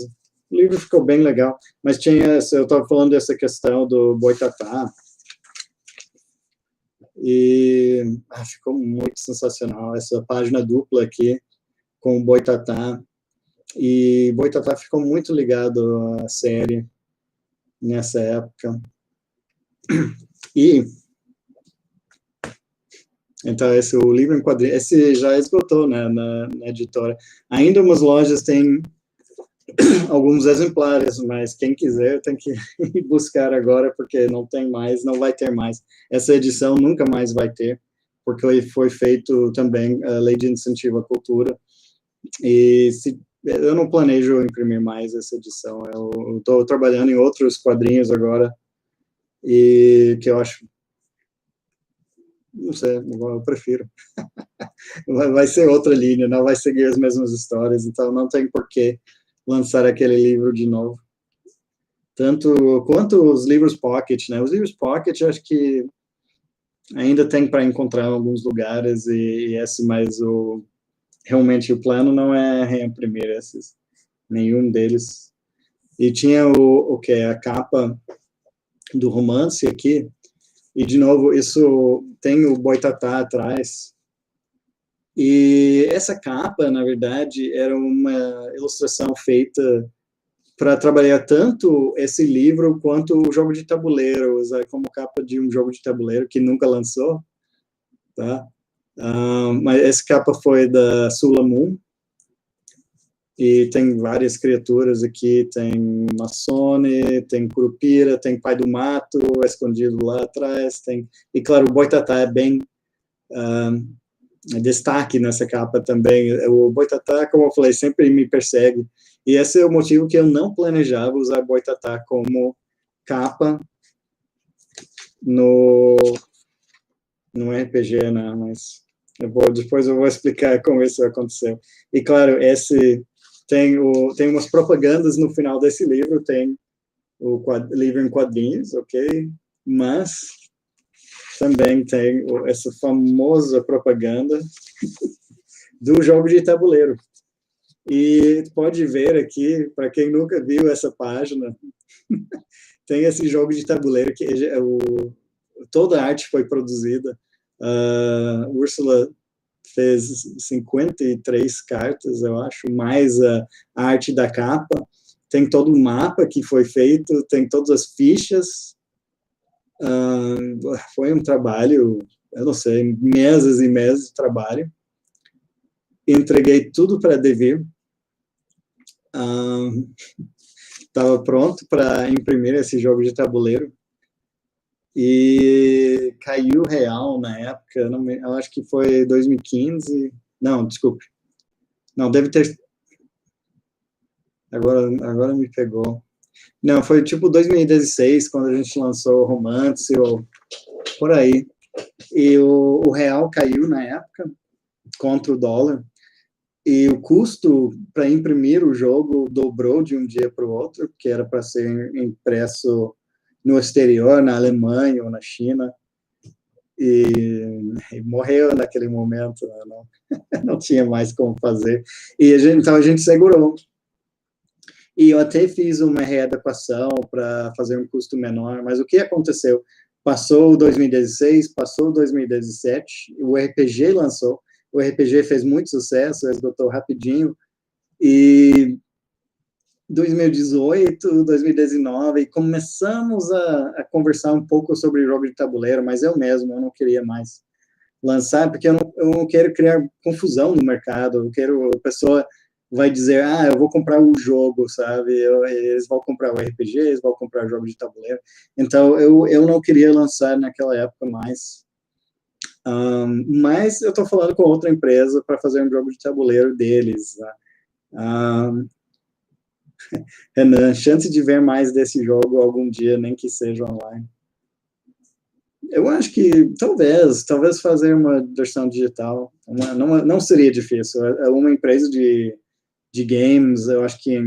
S1: o livro ficou bem legal. Mas eu estava falando dessa questão do Boitatá, e ficou muito sensacional, essa página dupla aqui, com o Boitatá, e Boitatá ficou muito ligado à série nessa época. E então o livro em quadrinhos, esse já esgotou, né, na editora. Ainda umas lojas têm alguns exemplares, mas quem quiser tem que ir buscar agora, porque não tem mais, não vai ter mais. Essa edição nunca mais vai ter, porque foi feito também a lei de incentivo à cultura, e eu não planejo imprimir mais essa edição. Eu estou trabalhando em outros quadrinhos agora, e que eu acho, não sei, eu prefiro. Vai ser outra linha, não vai seguir as mesmas histórias, então não tem por que lançar aquele livro de novo. Tanto quanto os livros pocket, né? Os livros pocket, eu acho que ainda tem para encontrar em alguns lugares, e esse, mas realmente o plano não é reimprimir esses, nenhum deles. E tinha o que? A capa do romance aqui. E, de novo, isso tem o Boitatá atrás. E essa capa, na verdade, era uma ilustração feita para trabalhar tanto esse livro quanto o jogo de tabuleiro, usar como capa de um jogo de tabuleiro que nunca lançou, tá? Mas essa capa foi da Sula Moon, e tem várias criaturas aqui, tem Maçone, tem Curupira, tem Pai do Mato, escondido lá atrás, e claro, o Boitatá é bem destaque nessa capa também. O Boitatá, como eu falei, sempre me persegue, e esse é o motivo que eu não planejava usar Boitatá como capa no RPG, né? Mas depois eu vou explicar como isso aconteceu. E claro, tem umas propagandas no final desse livro, tem o livro em quadrinhos, ok? Mas também tem essa famosa propaganda do jogo de tabuleiro. E pode ver aqui, para quem nunca viu essa página, tem esse jogo de tabuleiro que toda a arte foi produzida. Úrsula fez 53 cartas, eu acho, mais a arte da capa. Tem todo um mapa que foi feito, tem todas as fichas. Foi um trabalho, eu não sei, meses e meses de trabalho. Entreguei tudo para a Devir. Estava pronto para imprimir esse jogo de tabuleiro. E caiu real na época, eu acho que foi 2015. Não, desculpe. Não, deve ter. Agora me pegou. Não, foi tipo 2016, quando a gente lançou o Romance, ou por aí. E o real caiu na época, contra o dólar. E o custo para imprimir o jogo dobrou de um dia para o outro, que era para ser impresso no exterior, na Alemanha ou na China. E morreu naquele momento, né? Não tinha mais como fazer. Então a gente segurou. E eu até fiz uma readequação para fazer um custo menor, mas o que aconteceu? Passou 2016, passou 2017, o RPG lançou, o RPG fez muito sucesso, esgotou rapidinho, e 2018, 2019, começamos a conversar um pouco sobre jogo de tabuleiro, mas eu não queria mais lançar, porque eu não quero criar confusão no mercado, a pessoa vai dizer, eu vou comprar o jogo, sabe, eles vão comprar o RPG, eles vão comprar o jogo de tabuleiro, então eu não queria lançar naquela época mais, mas eu estou falando com outra empresa para fazer um jogo de tabuleiro deles, né? Renan, chance de ver mais desse jogo algum dia, nem que seja online. Eu acho que talvez fazer uma versão digital, não seria difícil. É uma empresa de games, eu acho que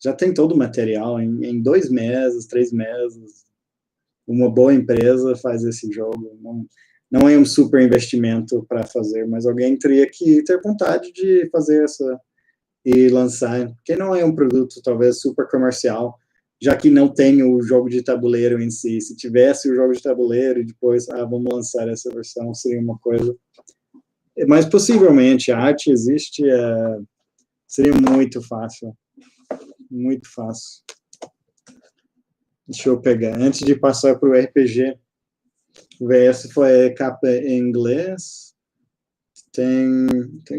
S1: já tem todo o material, em 2 meses, 3 meses, uma boa empresa faz esse jogo. Não é um super investimento para fazer, mas alguém teria que ter vontade de fazer e lançar, porque não é um produto talvez super comercial, já que não tem o jogo de tabuleiro em si. Se tivesse o jogo de tabuleiro e depois, vamos lançar essa versão, seria uma coisa. Mas possivelmente a arte existe, seria muito fácil. Muito fácil. Deixa eu pegar. Antes de passar para o RPG, essa foi a capa em inglês. Tem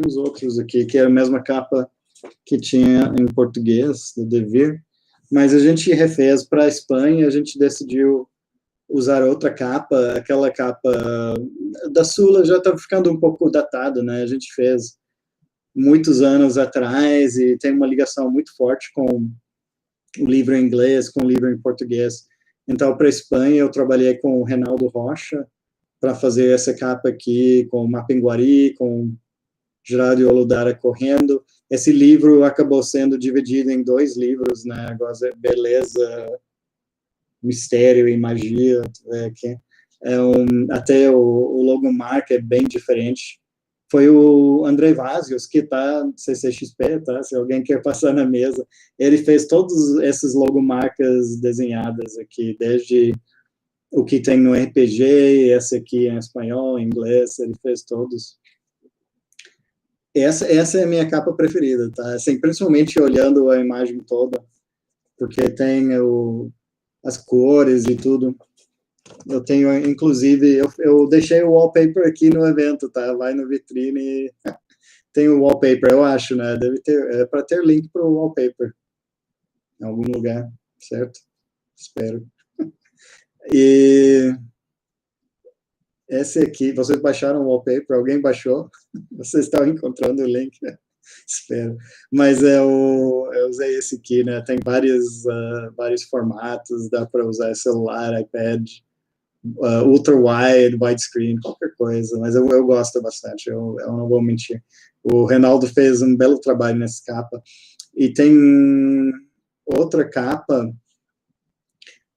S1: os outros aqui, que é a mesma capa que tinha em português, do Devir, mas a gente refez para a Espanha, a gente decidiu usar outra capa, aquela capa da Sula já está ficando um pouco datada, né? A gente fez muitos anos atrás e tem uma ligação muito forte com o livro em inglês, com o livro em português. Então, para a Espanha, eu trabalhei com o Reinaldo Rocha para fazer essa capa aqui, com o Mapinguari, com Gerardo e Oludara correndo. Esse livro acabou sendo dividido em 2 livros, né? Agora, Beleza, Mistério e Magia. Até o logomarca é bem diferente. foi o André Vazios, que está no CCXP, tá? Se alguém quer passar na mesa. Ele fez todos esses logomarcas desenhadas aqui, desde o que tem no RPG, esse aqui em espanhol, em inglês, ele fez todos. Essa é a minha capa preferida, tá? Assim, principalmente olhando a imagem toda, porque tem as cores e tudo. Eu tenho, inclusive, eu deixei o wallpaper aqui no evento, tá? Vai no vitrine, tem o wallpaper, eu acho, né? Deve ter, para ter link para o wallpaper em algum lugar, certo? Espero. E esse aqui, vocês baixaram o wallpaper? Alguém baixou? Vocês estão encontrando o link? Espero. Mas eu usei esse aqui, né? Tem vários formatos, dá para usar celular, iPad, ultra wide, widescreen, qualquer coisa, mas eu gosto bastante, eu não vou mentir. O Reinaldo fez um belo trabalho nessa capa. E tem outra capa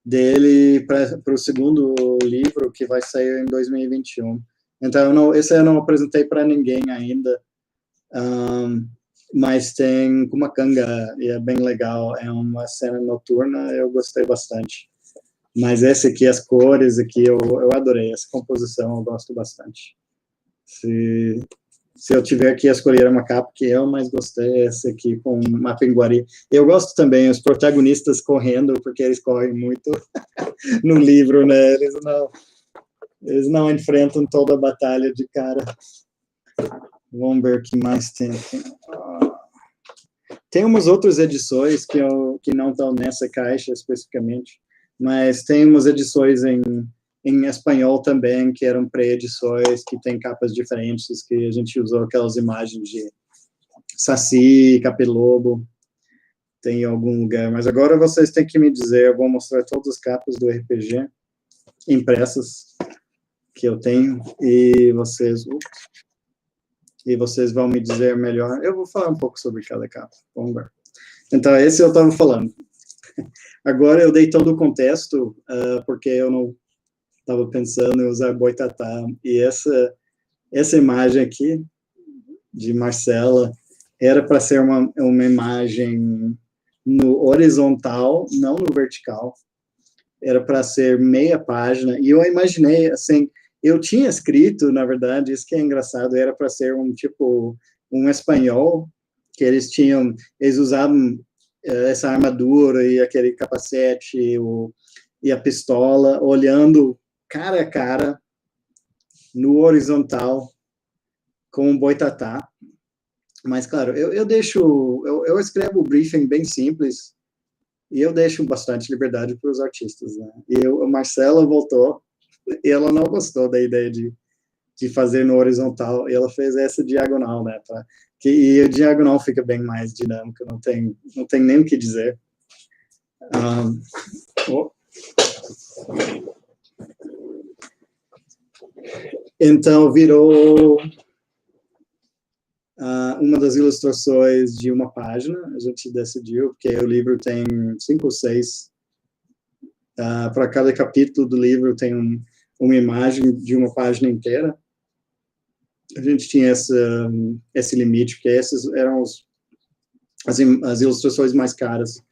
S1: dele para o segundo livro, que vai sair em 2021. Então, esse eu não apresentei para ninguém ainda, mas tem Kumacanga, e é bem legal, é uma cena noturna, eu gostei bastante. Mas esse aqui, as cores aqui, eu adorei, essa composição eu gosto bastante. Se eu tiver que escolher uma capa que eu mais gostei, é essa aqui com Mapinguari. Eu gosto também, os protagonistas correndo, porque eles correm muito no livro, né? Eles não enfrentam toda a batalha de cara. Vamos ver o que mais tem aqui. Tem umas outras edições que não estão nessa caixa especificamente, mas tem umas edições em espanhol também, que eram pré-edições, que tem capas diferentes, que a gente usou aquelas imagens de Saci, Capilobo, tem em algum lugar. Mas agora vocês têm que me dizer, eu vou mostrar todas as capas do RPG impressas que eu tenho, e vocês vão me dizer melhor. Eu vou falar um pouco sobre cada capa, vamos ver. Então, esse eu estava falando. Agora eu dei todo o contexto, porque eu não estava pensando em usar Boitatá, e essa imagem aqui, de Marcela, era para ser uma imagem no horizontal, não no vertical, era para ser meia página, e eu imaginei, assim, eu tinha escrito, na verdade, isso que é engraçado, era para ser um espanhol, que eles usavam essa armadura e aquele capacete e a pistola, olhando cara a cara, no horizontal, com o Boitatá. Mas, claro, eu escrevo o briefing bem simples, e eu deixo bastante liberdade para os artistas, né? E a Marcela voltou, e ela não gostou da ideia de fazer no horizontal, e ela fez essa diagonal, né? E a diagonal fica bem mais dinâmica, não tem nem o que dizer. Então, virou uma das ilustrações de uma página, a gente decidiu, porque o livro tem 5 ou 6. Para cada capítulo do livro tem uma imagem de uma página inteira. A gente tinha esse limite, porque essas eram as ilustrações mais caras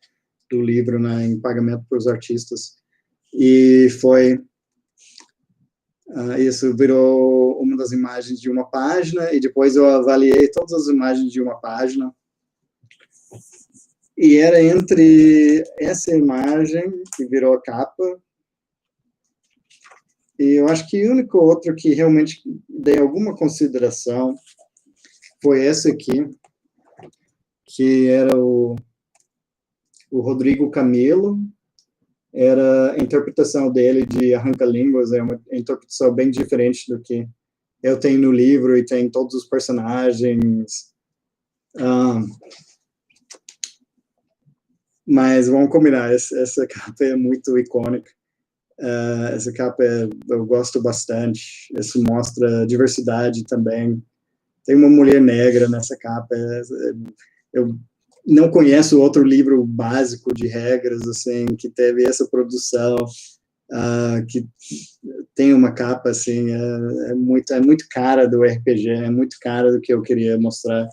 S1: do livro, né, em pagamento para os artistas. E isso virou uma das imagens de uma página, e depois eu avaliei todas as imagens de uma página, e era entre essa imagem, que virou a capa, e eu acho que o único outro que realmente dei alguma consideração foi esse aqui, que era o Rodrigo Camilo. Era a interpretação dele de Arranca-Línguas, é uma interpretação bem diferente do que eu tenho no livro, e tem todos os personagens. Mas vamos combinar, essa capa é muito icônica. Essa capa eu gosto bastante. Isso mostra diversidade também. Tem uma mulher negra nessa capa. Eu não conheço outro livro básico de regras, assim, que teve essa produção que tem uma capa, assim, é muito cara do RPG, é muito cara do que eu queria mostrar.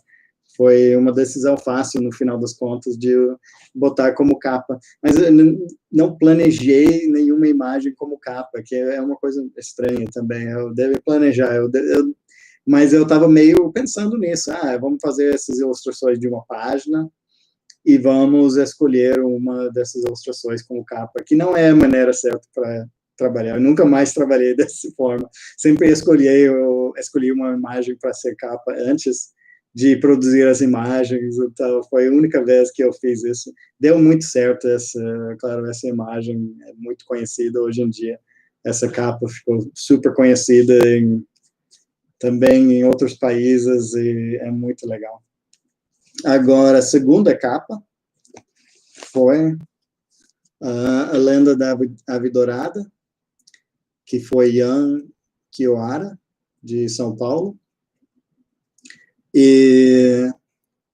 S1: Foi uma decisão fácil, no final das contas, de botar como capa. Mas eu não planejei nenhuma imagem como capa, que é uma coisa estranha também. Eu devo planejar, mas eu estava meio pensando nisso. Vamos fazer essas ilustrações de uma página e vamos escolher uma dessas ilustrações como capa, que não é a maneira certa para trabalhar. Eu nunca mais trabalhei dessa forma. Sempre escolhi uma imagem para ser capa antes de produzir as imagens, então foi a única vez que eu fiz isso. Deu muito certo claro, essa imagem é muito conhecida hoje em dia. Essa capa ficou super conhecida também em outros países e é muito legal. Agora, a segunda capa foi a Lenda da Ave Dourada, que foi Ian Kioara, de São Paulo. E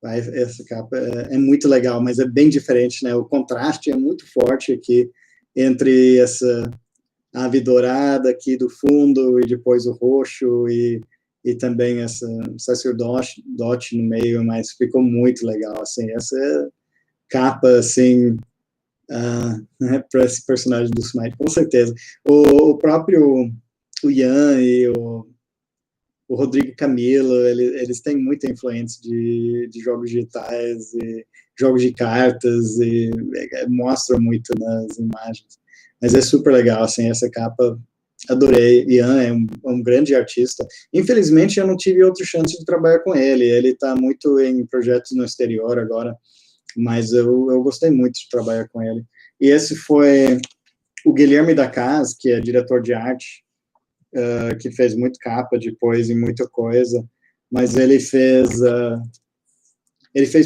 S1: essa capa é muito legal, mas é bem diferente, né? O contraste é muito forte aqui entre essa ave dourada aqui do fundo e depois o roxo e também essa sacerdote no meio, mas ficou muito legal, assim, essa capa, assim, né, para esse personagem do Smite, com certeza. O próprio o Ian e o Rodrigo Camilo, eles têm muita influência de jogos digitais e jogos de cartas e mostram muito nas imagens. Mas é super legal, assim, essa capa, adorei. Ian é um grande artista. Infelizmente, eu não tive outra chance de trabalhar com ele. Ele está muito em projetos no exterior agora, mas eu gostei muito de trabalhar com ele. E esse foi o Guilherme da Cas, que é diretor de arte, que fez muito capa depois e muita coisa, mas ele fez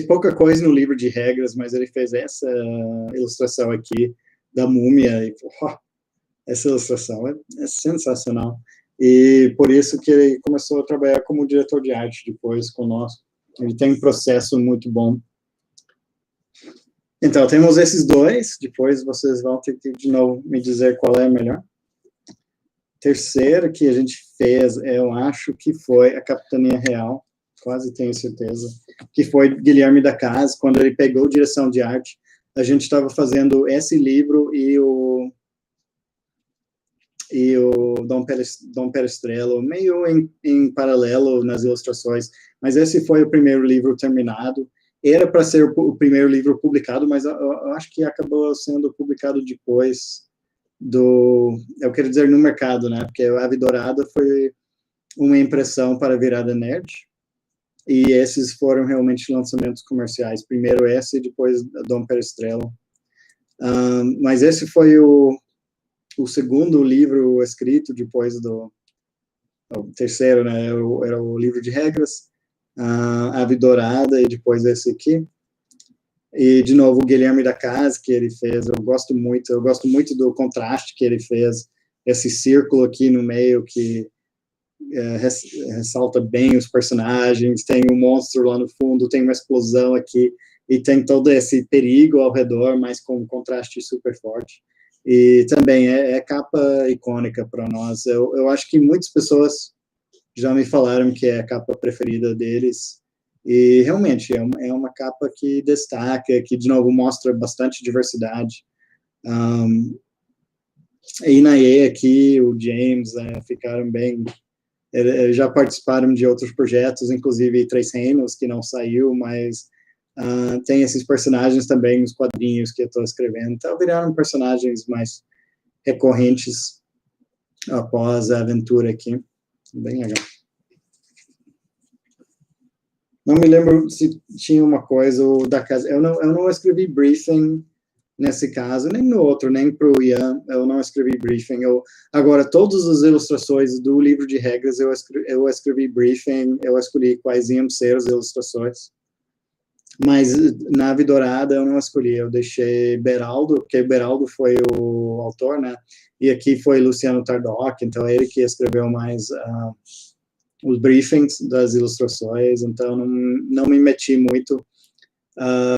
S1: pouca coisa no livro de regras, mas ele fez essa ilustração aqui da múmia, e essa ilustração é sensacional, e por isso que ele começou a trabalhar como diretor de arte depois conosco. Ele tem um processo muito bom. Então, temos esses dois, depois vocês vão ter que, de novo, me dizer qual é melhor. Terceiro que a gente fez, eu acho que foi a Capitania Real, quase tenho certeza, que foi Guilherme da Casa, quando ele pegou direção de arte. A gente estava fazendo esse livro e o Dom Perestrello, meio em paralelo nas ilustrações, mas esse foi o primeiro livro terminado. Era para ser o primeiro livro publicado, mas eu acho que acabou sendo publicado depois eu quero dizer, no mercado, né? Porque a Ave Dourada foi uma impressão para a Virada Nerd, e esses foram realmente lançamentos comerciais. Primeiro esse, e depois Dom Perestrello. Mas esse foi o segundo livro escrito depois o terceiro, né? Era o livro de regras, Ave Dourada, e depois esse aqui. E, de novo, o Guilherme da Casa, que ele fez, eu gosto muito do contraste que ele fez, esse círculo aqui no meio que ressalta bem os personagens, tem um monstro lá no fundo, tem uma explosão aqui, e tem todo esse perigo ao redor, mas com um contraste super forte. E também é capa icônica para nós. Eu acho que muitas pessoas já me falaram que é a capa preferida deles, e realmente é uma capa que destaca, que de novo mostra bastante diversidade. A Inaê aqui, o James, ficaram bem, já participaram de outros projetos, inclusive Três Reinos, que não saiu, mas tem esses personagens também nos quadrinhos que eu estou escrevendo, então viraram personagens mais recorrentes após a aventura aqui. Bem legal. Não me lembro se tinha uma coisa da casa. Eu não escrevi briefing nesse caso, nem no outro, nem para o Ian, eu não escrevi briefing. Agora, todas as ilustrações do livro de regras, eu escrevi briefing, eu escolhi quais iam ser as ilustrações. Mas na Ave Dourada eu não escolhi, eu deixei Beraldo, porque Beraldo foi o autor, né? E aqui foi Luciano Tardoc, então é ele que escreveu mais os briefings das ilustrações, então não me meti muito,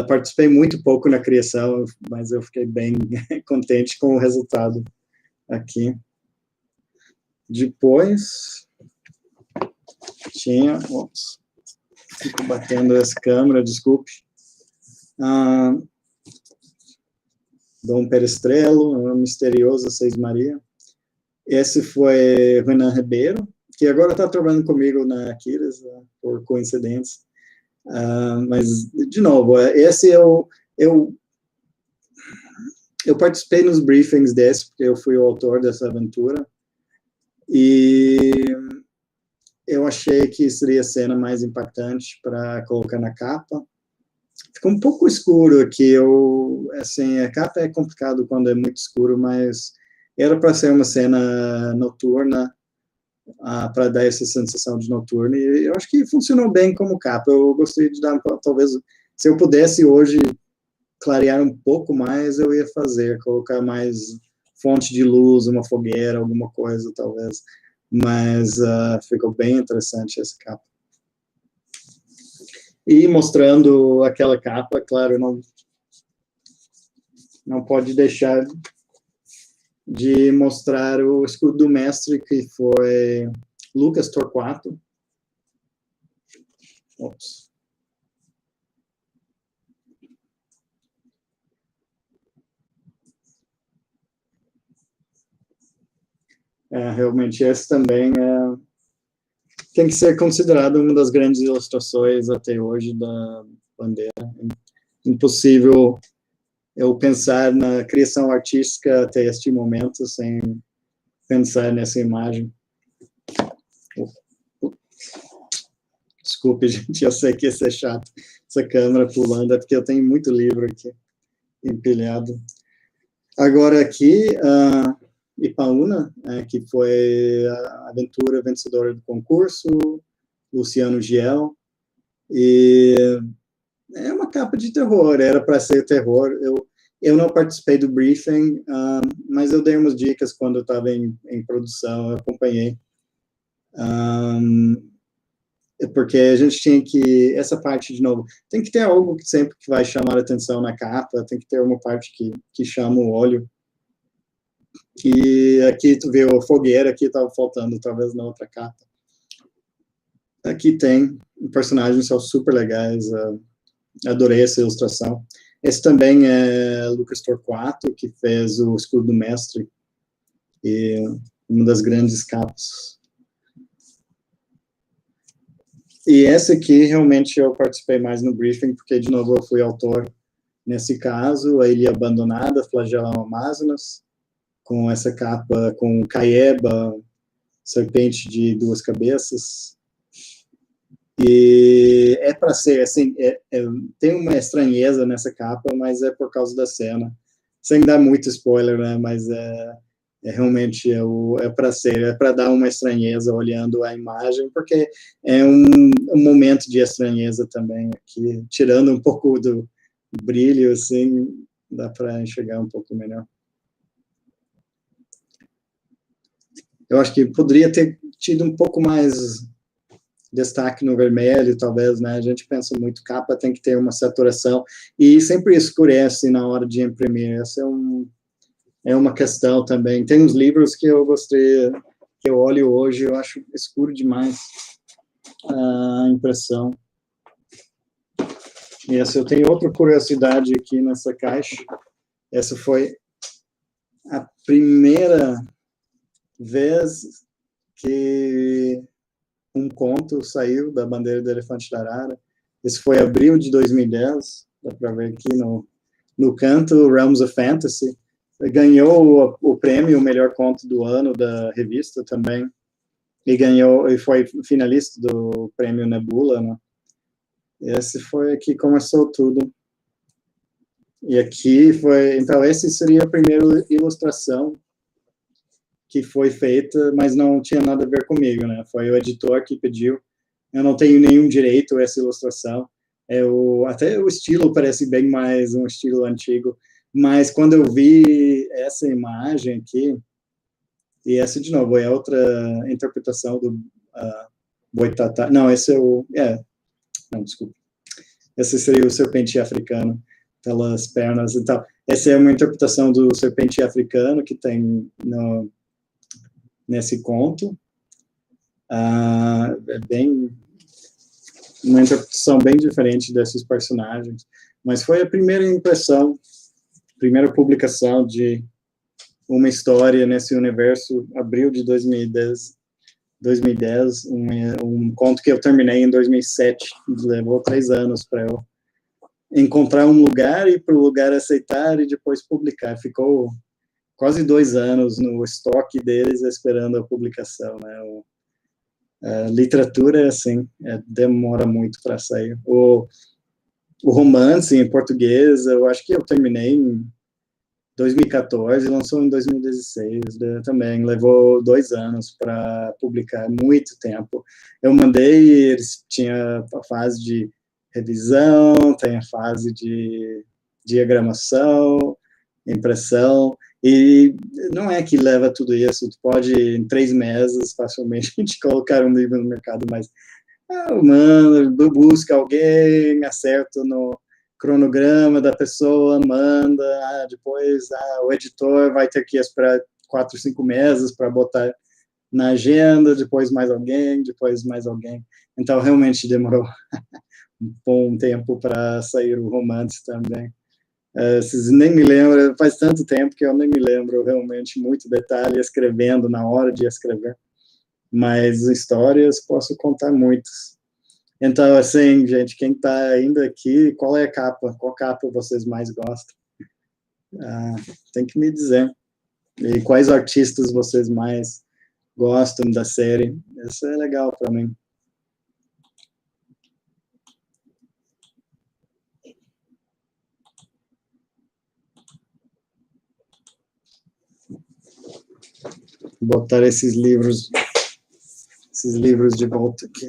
S1: participei muito pouco na criação, mas eu fiquei bem contente com o resultado aqui. Depois, tinha... Ops, fico batendo essa câmera, desculpe. Dom Perestrello, Misteriosa Seis Maria. Esse foi Renan Ribeiro, que agora está trabalhando comigo na Aquiles, por coincidência. Mas, de novo, esse eu participei nos briefings desse, porque eu fui o autor dessa aventura, e eu achei que seria a cena mais impactante para colocar na capa. Ficou um pouco escuro aqui, assim, a capa é complicado quando é muito escuro, mas era para ser uma cena noturna, para dar essa sensação de noturno, e eu acho que funcionou bem como capa. Eu gostaria de dar, talvez, se eu pudesse hoje clarear um pouco mais, eu ia fazer, colocar mais fonte de luz, uma fogueira, alguma coisa, talvez, mas ficou bem interessante essa capa. E mostrando aquela capa, claro, não pode deixar de mostrar o escudo do mestre, que foi Lucas Torquato. Ops. Realmente, esse também tem que ser considerado uma das grandes ilustrações até hoje da bandeira. Impossível eu pensar na criação artística até este momento sem pensar nessa imagem. Desculpe, gente, eu sei que isso é chato, essa câmera pulando, é porque eu tenho muito livro aqui empilhado. Agora aqui, Ipaúna, que foi a aventura vencedora do concurso, Luciano Giel, e é uma capa de terror, era para ser terror. Eu não participei do briefing, mas eu dei umas dicas quando eu estava em produção, eu acompanhei. Porque a gente tinha que, essa parte, de novo, tem que ter algo que sempre que vai chamar a atenção na capa, tem que ter uma parte que chama o olho. E aqui tu vê a fogueira, aqui estava faltando, talvez na outra capa. Aqui tem personagens, são super legais, adorei essa ilustração. Esse também é Lucas Torquato, que fez o escudo do mestre, e uma das grandes capas. E essa aqui, realmente, eu participei mais no briefing, porque, de novo, eu fui autor nesse caso, a Ilha Abandonada, Flagelão Amazonas, com essa capa com Caeba, serpente de duas cabeças. E é para ser, assim, tem uma estranheza nessa capa, mas é por causa da cena. Sem dar muito spoiler, né, mas realmente para ser, é para dar uma estranheza olhando a imagem, porque é um momento de estranheza também aqui, tirando um pouco do brilho, assim, dá para enxergar um pouco melhor. Eu acho que poderia ter tido um pouco mais destaque no vermelho, talvez, né? A gente pensa muito, capa tem que ter uma saturação, e sempre escurece na hora de imprimir. Essa é uma questão também. Tem uns livros que eu gostei, que eu olho hoje, eu acho escuro demais a impressão. E essa, eu tenho outra curiosidade aqui nessa caixa. Essa foi a primeira vez que um conto saiu da Bandeira do Elefante da Arara. Esse foi abril de 2010, dá para ver aqui no canto, Realms of Fantasy. Ganhou o prêmio, o melhor conto do ano da revista também, e foi finalista do prêmio Nebula, né? Esse foi aqui que começou tudo. E aqui foi, então, essa seria a primeira ilustração que foi feita, mas não tinha nada a ver comigo, né? Foi o editor que pediu. Eu não tenho nenhum direito a essa ilustração. Até o estilo parece bem mais um estilo antigo, mas quando eu vi essa imagem aqui, e essa, de novo, é outra interpretação do Boitatá. Não, esse é não, desculpa. Esse seria o serpente africano. pelas pernas. Então, essa é uma interpretação do serpente africano que tem nesse conto. É uma interpretação bem diferente desses personagens, mas foi a primeira impressão, primeira publicação de uma história nesse universo, abril de 2010, um conto que eu terminei em 2007, levou 3 anos para eu encontrar um lugar e para o lugar aceitar e depois publicar. Ficou quase 2 anos no estoque deles esperando a publicação, né? A literatura é assim, demora muito para sair. O romance em português, eu acho que eu terminei em 2014, lançou em 2016, também levou 2 anos para publicar, muito tempo. Eu mandei, eles tinha a fase de revisão, tem a fase de diagramação, impressão, e não é que leva tudo isso, tu pode, em 3 meses, facilmente, a gente colocar um livro no mercado, mas manda, busca alguém, acerta no cronograma da pessoa, manda, depois o editor vai ter que esperar 4, 5 meses para botar na agenda, depois mais alguém, depois mais alguém. Então, realmente demorou um bom tempo para sair o romance também. Vocês nem me lembram, faz tanto tempo que eu nem me lembro realmente muito detalhe escrevendo, na hora de escrever, mas histórias posso contar muitas. Então, assim, gente, quem está ainda aqui, qual é a capa? Qual capa vocês mais gostam? Tem que me dizer. E quais artistas vocês mais gostam da série? Isso é legal para mim. Botar esses livros de volta aqui.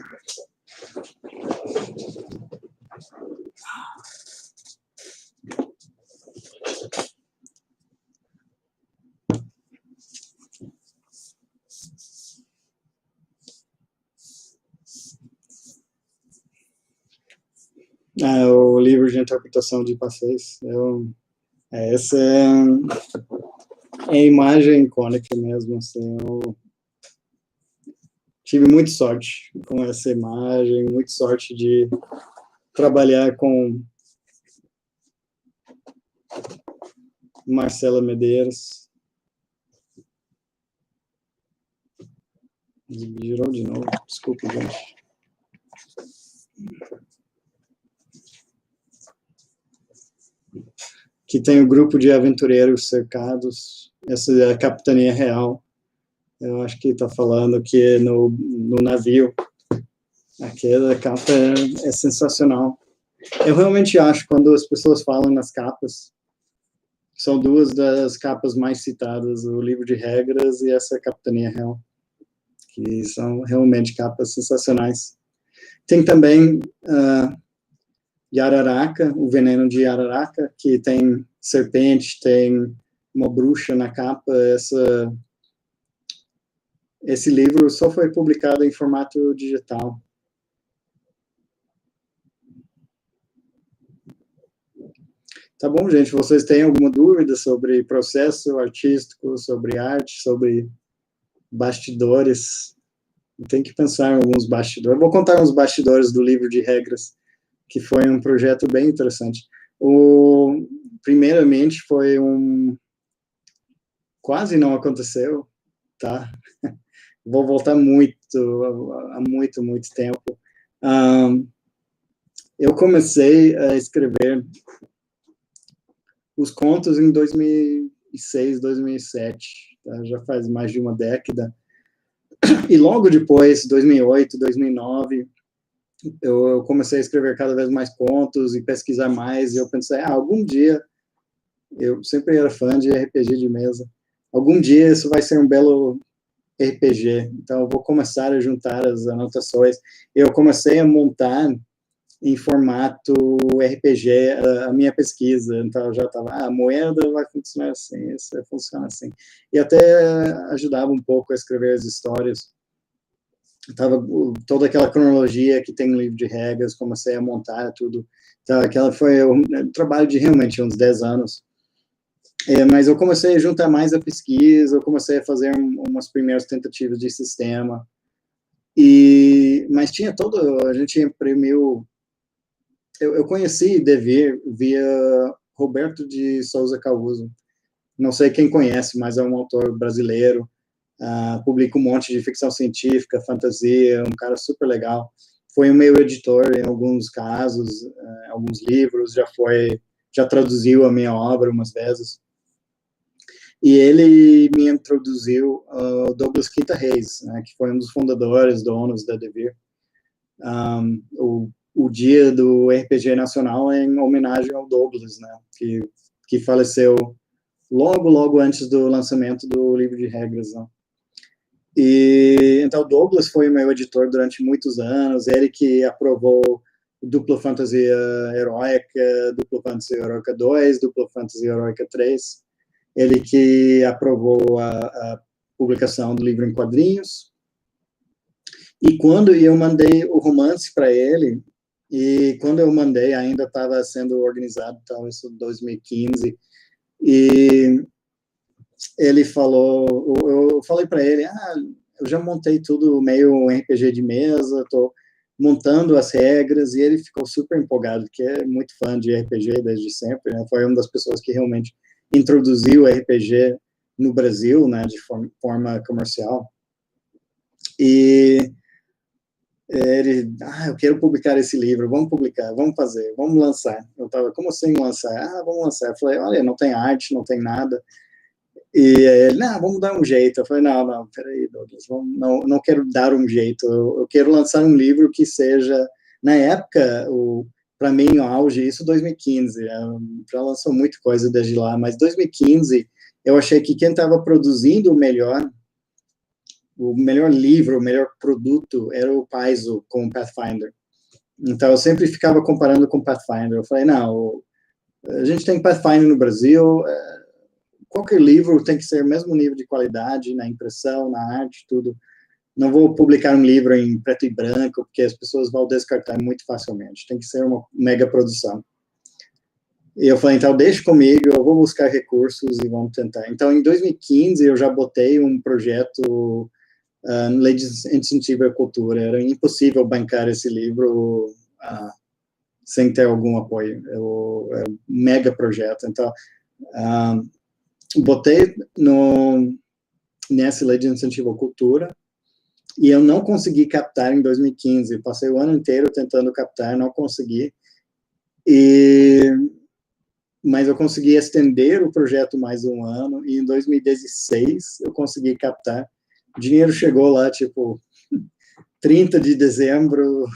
S1: O livro de interpretação de passeios. Essa é a imagem icônica mesmo. Assim, eu tive muita sorte com essa imagem, muita sorte de trabalhar com Marcela Medeiros. Girou de novo, desculpe, gente. Que tem o grupo de aventureiros cercados, essa é a Capitania Real. Eu acho que está falando que no navio. Aquela capa é sensacional. Eu realmente acho, quando as pessoas falam nas capas, são 2 das capas mais citadas, o livro de regras e essa Capitania Real, que são realmente capas sensacionais. Tem também Jararaca, o Veneno de Jararaca, que tem serpente, tem uma bruxa na capa. Esse livro só foi publicado em formato digital. Tá bom, gente? Vocês têm alguma dúvida sobre processo artístico, sobre arte, sobre bastidores? Tem que pensar em alguns bastidores. Eu vou contar uns bastidores do livro de regras, que foi um projeto bem interessante. Primeiramente, foi quase não aconteceu, tá? Vou voltar há muito tempo. Eu comecei a escrever os contos em 2006, 2007, tá? Já faz mais de uma década. E logo depois, 2008, 2009, eu comecei a escrever cada vez mais contos e pesquisar mais, e eu pensei, algum dia, eu sempre era fã de RPG de mesa, algum dia isso vai ser um belo RPG, então eu vou começar a juntar as anotações. Eu comecei a montar em formato RPG a minha pesquisa, então eu já estava, a moeda vai funcionar assim, isso vai funcionar assim, e até ajudava um pouco a escrever as histórias. Tava toda aquela cronologia que tem no livro de regras, comecei a montar tudo. Então, aquela foi um trabalho de realmente uns 10 anos. Mas eu comecei a juntar mais a pesquisa, eu comecei a fazer umas primeiras tentativas de sistema. Mas tinha todo, a gente imprimiu. Eu conheci Devir via Roberto de Souza Caruso. Não sei quem conhece, mas é um autor brasileiro. Publica um monte de ficção científica, fantasia, um cara super legal. Foi o meu editor em alguns casos, alguns livros, já traduziu a minha obra umas vezes. E ele me introduziu ao Douglas Quinta Reis, né, que foi um dos fundadores, donos da Devir. O dia do RPG Nacional é em homenagem ao Douglas, né, que faleceu logo antes do lançamento do livro de regras, né. E então Douglas foi o meu editor durante muitos anos, ele que aprovou Dupla Fantasia Heróica, Dupla Fantasia Heróica 2, Dupla Fantasia Heróica 3, ele que aprovou a publicação do livro em quadrinhos. E quando eu mandei o romance para ele, e quando eu mandei, ainda estava sendo organizado, então isso em 2015, e ele falou, eu falei para ele, eu já montei tudo meio um RPG de mesa, estou montando as regras, e ele ficou super empolgado, que é muito fã de RPG desde sempre, né? Foi uma das pessoas que realmente introduziu o RPG no Brasil, né, de forma comercial. E ele, eu quero publicar esse livro, vamos publicar, vamos fazer, vamos lançar. Eu estava, como assim lançar? Vamos lançar. Eu falei, olha, não tem arte, não tem nada. E ele, vamos dar um jeito. Eu falei, não, peraí, Douglas, não quero dar um jeito. Eu quero lançar um livro que seja, na época, para mim, o auge, isso 2015, já lançou muita coisa desde lá, mas 2015, eu achei que quem estava produzindo o melhor livro, o melhor produto era o Paizo com o Pathfinder. Então, eu sempre ficava comparando com o Pathfinder. Eu falei, não, a gente tem Pathfinder no Brasil, qualquer livro tem que ser o mesmo nível de qualidade na impressão, na arte, tudo. Não vou publicar um livro em preto e branco, porque as pessoas vão descartar muito facilmente. Tem que ser uma mega produção. E eu falei, então, deixa comigo, eu vou buscar recursos e vamos tentar. Então, em 2015, eu já botei um projeto Lei de Incentivo à Cultura. Era impossível bancar esse livro sem ter algum apoio. É um mega projeto. Então, botei nessa Lei de Incentivo à Cultura e eu não consegui captar em 2015. Passei o ano inteiro tentando captar, não consegui. Mas eu consegui estender o projeto mais um ano e em 2016 eu consegui captar. O dinheiro chegou lá, 30 de dezembro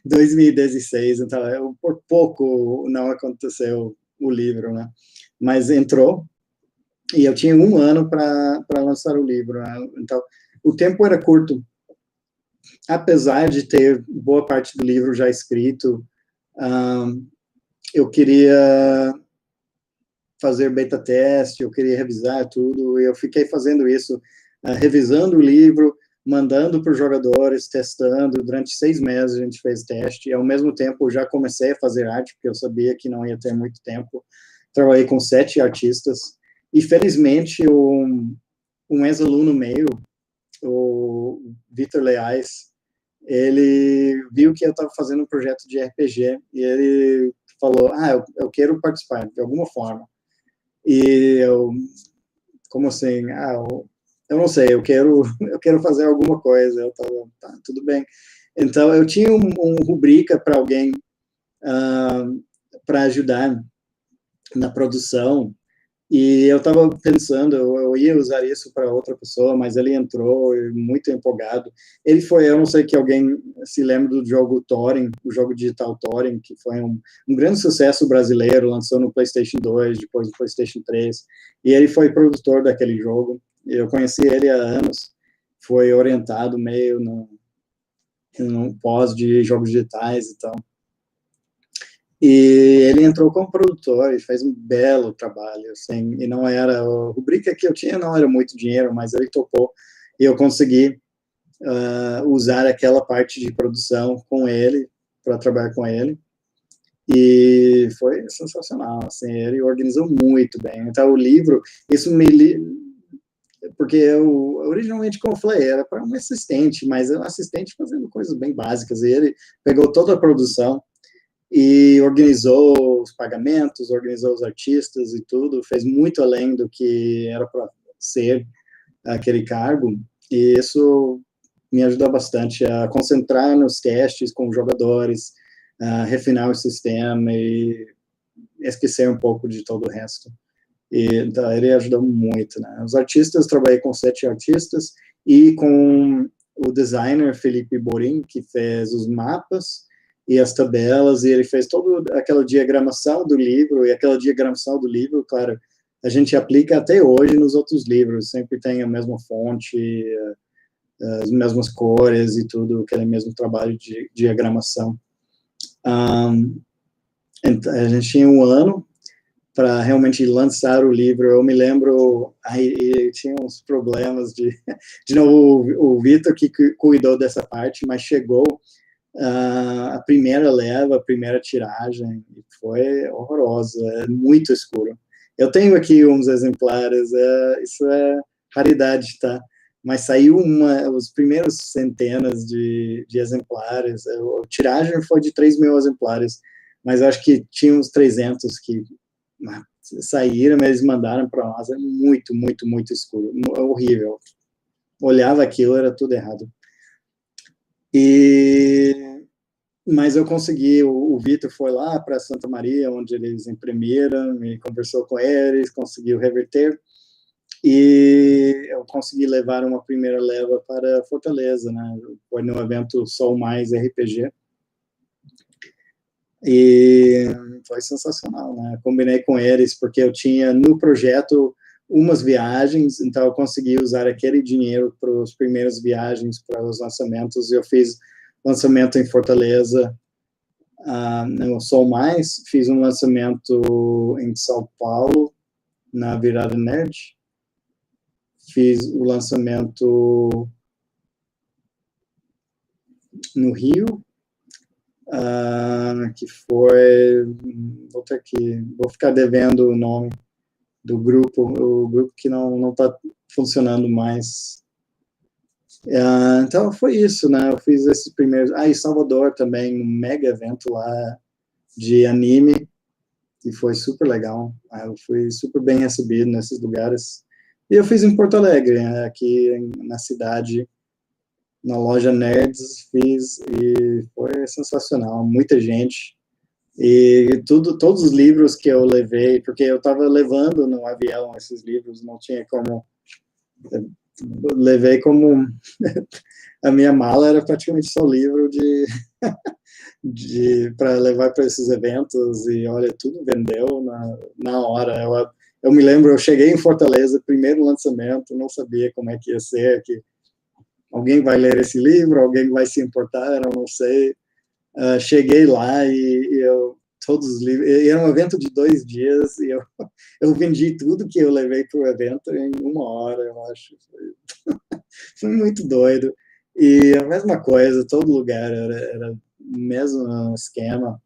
S1: de 2016, então por pouco não aconteceu o livro, né? Mas entrou, e eu tinha um ano para lançar o livro, né? Então o tempo era curto, apesar de ter boa parte do livro já escrito. Eu queria fazer beta teste, eu queria revisar tudo, e eu fiquei fazendo isso, revisando o livro, mandando para os jogadores, testando. Durante 6 meses a gente fez teste, e ao mesmo tempo eu já comecei a fazer arte, porque eu sabia que não ia ter muito tempo. Trabalhei com 7 artistas, e felizmente um ex-aluno meu, o Vitor Leais, ele viu que eu estava fazendo um projeto de RPG, e ele falou, eu quero participar de alguma forma. E eu, como assim, eu não sei, eu quero fazer alguma coisa. Eu tava, tá, tudo bem. Então, eu tinha um rubrica para alguém, para ajudar na produção, e eu estava pensando, eu ia usar isso para outra pessoa, mas ele entrou muito empolgado. Ele foi, eu não sei que alguém se lembra do jogo Thorin, o jogo digital Thorin, que foi um grande sucesso brasileiro, lançou no PlayStation 2, depois no PlayStation 3, e ele foi produtor daquele jogo. Eu conheci ele há anos, foi orientado meio no pós de jogos digitais e tal. E ele entrou como produtor e fez um belo trabalho, assim, e não era, a rubrica que eu tinha não era muito dinheiro, mas ele topou, e eu consegui usar aquela parte de produção com ele, para trabalhar com ele. E foi sensacional, assim, ele organizou muito bem. Então, o livro, isso porque eu, originalmente, como eu falei, era para um assistente, mas é um assistente fazendo coisas bem básicas, e ele pegou toda a produção e organizou os pagamentos, organizou os artistas e tudo, fez muito além do que era para ser aquele cargo, e isso me ajudou bastante a concentrar nos testes com os jogadores, a refinar o sistema e esquecer um pouco de todo o resto. E, então, ele ajudou muito, né? Os artistas, trabalhei com 7 artistas e com o designer Felipe Borim, que fez os mapas e as tabelas, e ele fez toda aquela diagramação do livro, e aquela diagramação do livro, claro, a gente aplica até hoje nos outros livros, sempre tem a mesma fonte, as mesmas cores e tudo, aquele mesmo trabalho de diagramação. Então, a gente tinha um ano para realmente lançar o livro. Eu me lembro, aí tinha uns problemas de novo, o Vitor que cuidou dessa parte, mas chegou a primeira leva, a primeira tiragem, e foi horrorosa, é muito escuro. Eu tenho aqui uns exemplares, isso é raridade, tá? Mas saiu os primeiros centenas de exemplares, a tiragem foi de 3.000 exemplares, mas eu acho que tinha uns 300 que saíram, mas eles mandaram para nós, é muito, muito, muito escuro, horrível. Olhava aquilo, era tudo errado. Mas eu consegui, o Vitor foi lá para Santa Maria, onde eles imprimiram, e conversou com eles, conseguiu reverter, e eu consegui levar uma primeira leva para Fortaleza, né? Foi no evento Sol Mais RPG, e foi sensacional, né? Combinei com eles, porque eu tinha no projeto umas viagens, então eu consegui usar aquele dinheiro para as primeiras viagens, para os lançamentos, e eu fiz lançamento em Fortaleza, no Sol Mais, fiz um lançamento em São Paulo, na Virada Nerd, fiz o lançamento no Rio, que foi, vou ficar devendo o nome do grupo, o grupo que não está funcionando mais. Então foi isso, né? Eu fiz esses primeiros. E Salvador também, um mega evento lá de anime, e foi super legal. Eu fui super bem recebido nesses lugares. E eu fiz em Porto Alegre, aqui na cidade, na loja Nerds, fiz, e foi sensacional, muita gente. E todos os livros que eu levei, porque eu estava levando no avião esses livros, não tinha como. Levei como. A minha mala era praticamente só livro para levar para esses eventos, e olha, tudo vendeu na hora. Eu me lembro, eu cheguei em Fortaleza, primeiro lançamento, não sabia como é que ia ser, que alguém vai ler esse livro, alguém vai se importar, eu não sei. Cheguei lá e todos os livros, era um evento de 2 dias, e eu vendi tudo que eu levei para o evento em 1 hora, eu acho. Foi muito doido. E a mesma coisa, todo lugar era o mesmo esquema.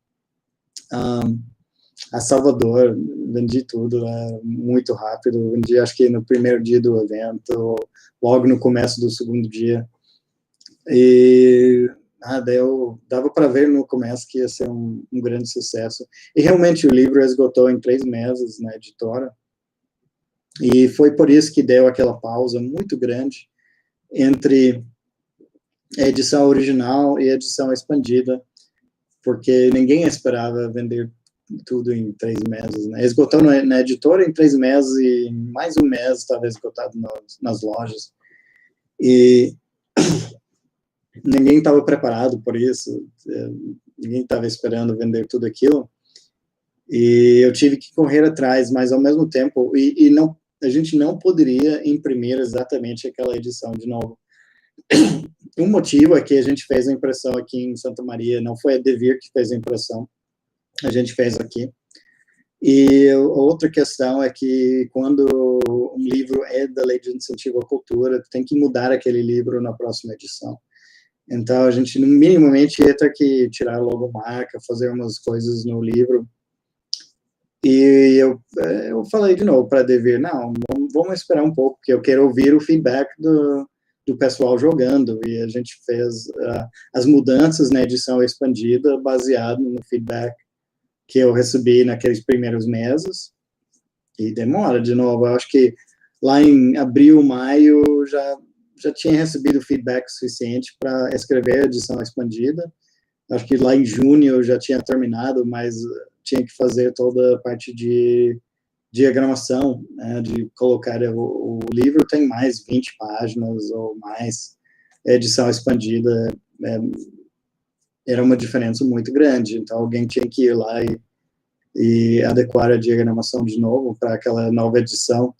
S1: A Salvador, vendi tudo muito rápido, vendi acho que no primeiro dia do evento, logo no começo do segundo dia. E dava para ver no começo que ia ser um grande sucesso. E realmente o livro esgotou em 3 meses na editora, e foi por isso que deu aquela pausa muito grande entre a edição original e a edição expandida, porque ninguém esperava vender tudo em 3 meses, né? Esgotou na editora em 3 meses, e mais um mês estava esgotado nas lojas. E ninguém estava preparado por isso, ninguém estava esperando vender tudo aquilo, e eu tive que correr atrás, mas ao mesmo tempo, a gente não poderia imprimir exatamente aquela edição de novo. Um motivo é que a gente fez a impressão aqui em Santa Maria, não foi a Devir que fez a impressão, a gente fez aqui, E outra questão é que quando um livro é da Lei de Incentivo à Cultura, tem que mudar aquele livro na próxima edição. Então, a gente minimamente ia ter que tirar a logomarca, fazer umas coisas no livro. E eu falei de novo para a Devir, não, vamos esperar um pouco, porque eu quero ouvir o feedback do pessoal jogando. E a gente fez as mudanças na edição expandida baseado no feedback que eu recebi naqueles primeiros meses. E demora, de novo, eu acho que lá em abril, maio, já tinha recebido feedback suficiente para escrever a edição expandida. Acho que lá em junho eu já tinha terminado, mas tinha que fazer toda a parte de diagramação, né, de colocar o livro tem mais 20 páginas ou mais, edição expandida era uma diferença muito grande, então alguém tinha que ir lá e adequar a diagramação de novo para aquela nova edição.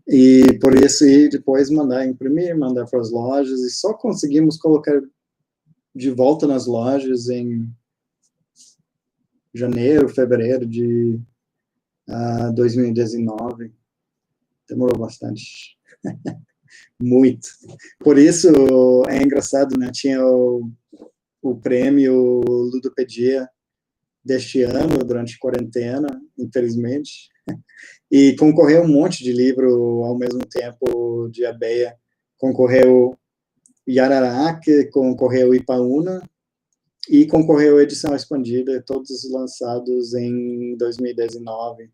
S1: E por isso, e depois mandar imprimir, mandar para as lojas, e só conseguimos colocar de volta nas lojas em janeiro, fevereiro de 2019. Demorou bastante. Muito. Por isso, é engraçado, né? Tinha o prêmio Ludopedia deste ano, durante a quarentena, infelizmente, e concorreu um monte de livro ao mesmo tempo de Abeia. Concorreu Yararaca, concorreu Ipaúna, e concorreu a edição expandida, todos lançados em 2019.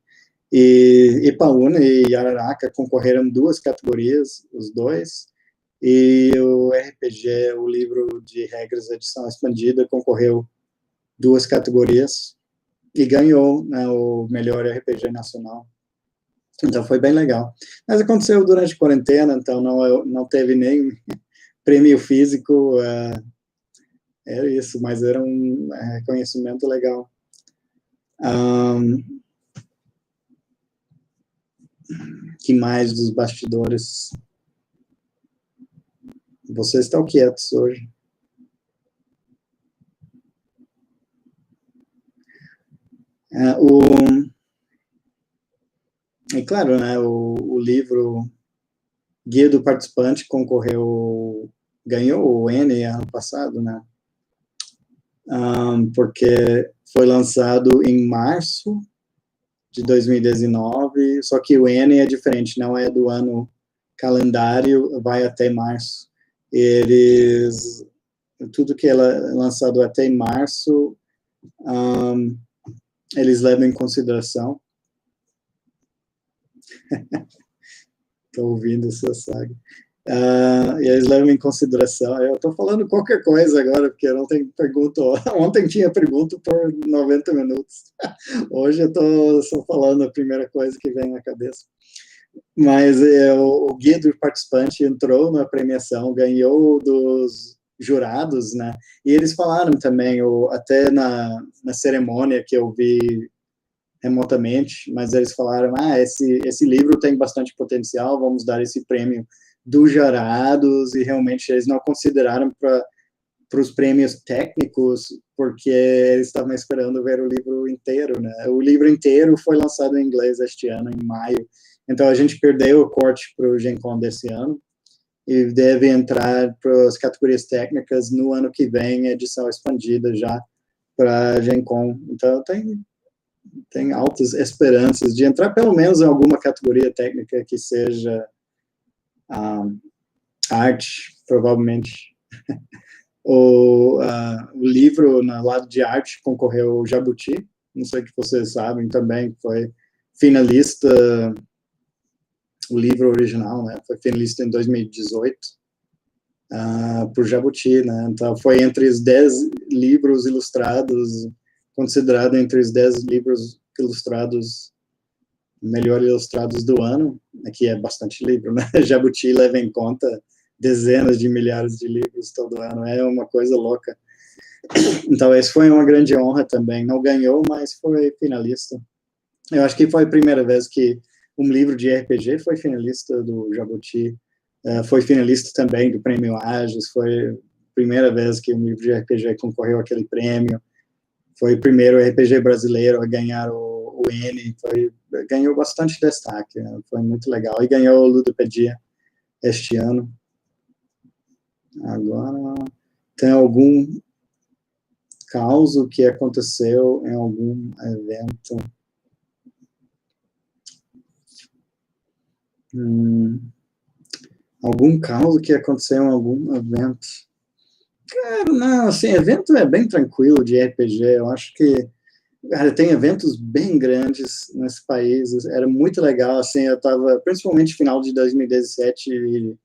S1: E Ipaúna e Yararaca concorreram 2 categorias, os dois, e o RPG, o livro de regras edição expandida, concorreu 2 categorias e ganhou, né, o melhor RPG nacional. Então foi bem legal. Mas aconteceu durante a quarentena, então não teve nem prêmio físico, era isso, mas era um reconhecimento legal. Que mais dos bastidores? Vocês estão quietos hoje. É claro, né, o livro Guia do Participante ganhou o N ano passado, né? Porque foi lançado em março de 2019, só que o N é diferente, não é do ano calendário, vai até março. Tudo que é lançado até março, eles levam em consideração. Estou ouvindo essa saga. E eles levam em consideração. Eu estou falando qualquer coisa agora, porque não tem pergunta. Ontem tinha pergunta por 90 minutos. Hoje eu estou só falando a primeira coisa que vem na cabeça. Mas o guia do participante entrou na premiação, ganhou dos jurados, né? E eles falaram também, até na cerimônia que eu vi remotamente, mas eles falaram, esse livro tem bastante potencial, vamos dar esse prêmio dos jurados, e realmente eles não consideraram para os prêmios técnicos, porque eles estavam esperando ver o livro inteiro, né? O livro inteiro foi lançado em inglês este ano, em maio, então a gente perdeu o corte para o Gen Con desse ano, e deve entrar para as categorias técnicas no ano que vem, edição expandida já para Gen Con. Então tem altas esperanças de entrar pelo menos em alguma categoria técnica que seja arte, provavelmente. O livro, no lado de arte, concorreu o Jabuti, não sei que vocês sabem também, foi finalista, o livro original, né, foi finalista em 2018, por Jabuti, né, então foi entre os 10 livros ilustrados, considerado entre os 10 livros ilustrados, melhor ilustrados do ano, que é bastante livro, né, Jabuti leva em conta dezenas de milhares de livros todo ano, é uma coisa louca. Então, esse foi uma grande honra também, não ganhou, mas foi finalista. Eu acho que foi a primeira vez que um livro de RPG foi finalista do Jabuti, foi finalista também do Prêmio Ages, foi a primeira vez que um livro de RPG concorreu àquele prêmio. foi o primeiro RPG brasileiro a ganhar o N, ganhou bastante destaque, né? Foi muito legal, e ganhou o Ludopedia este ano. Agora, tem algum caso que aconteceu em algum evento? Algum caso que aconteceu em algum evento? Cara, não, assim, evento é bem tranquilo de RPG, eu acho que, cara, tem eventos bem grandes nesse país, era muito legal, assim, eu estava, principalmente final de 2017 e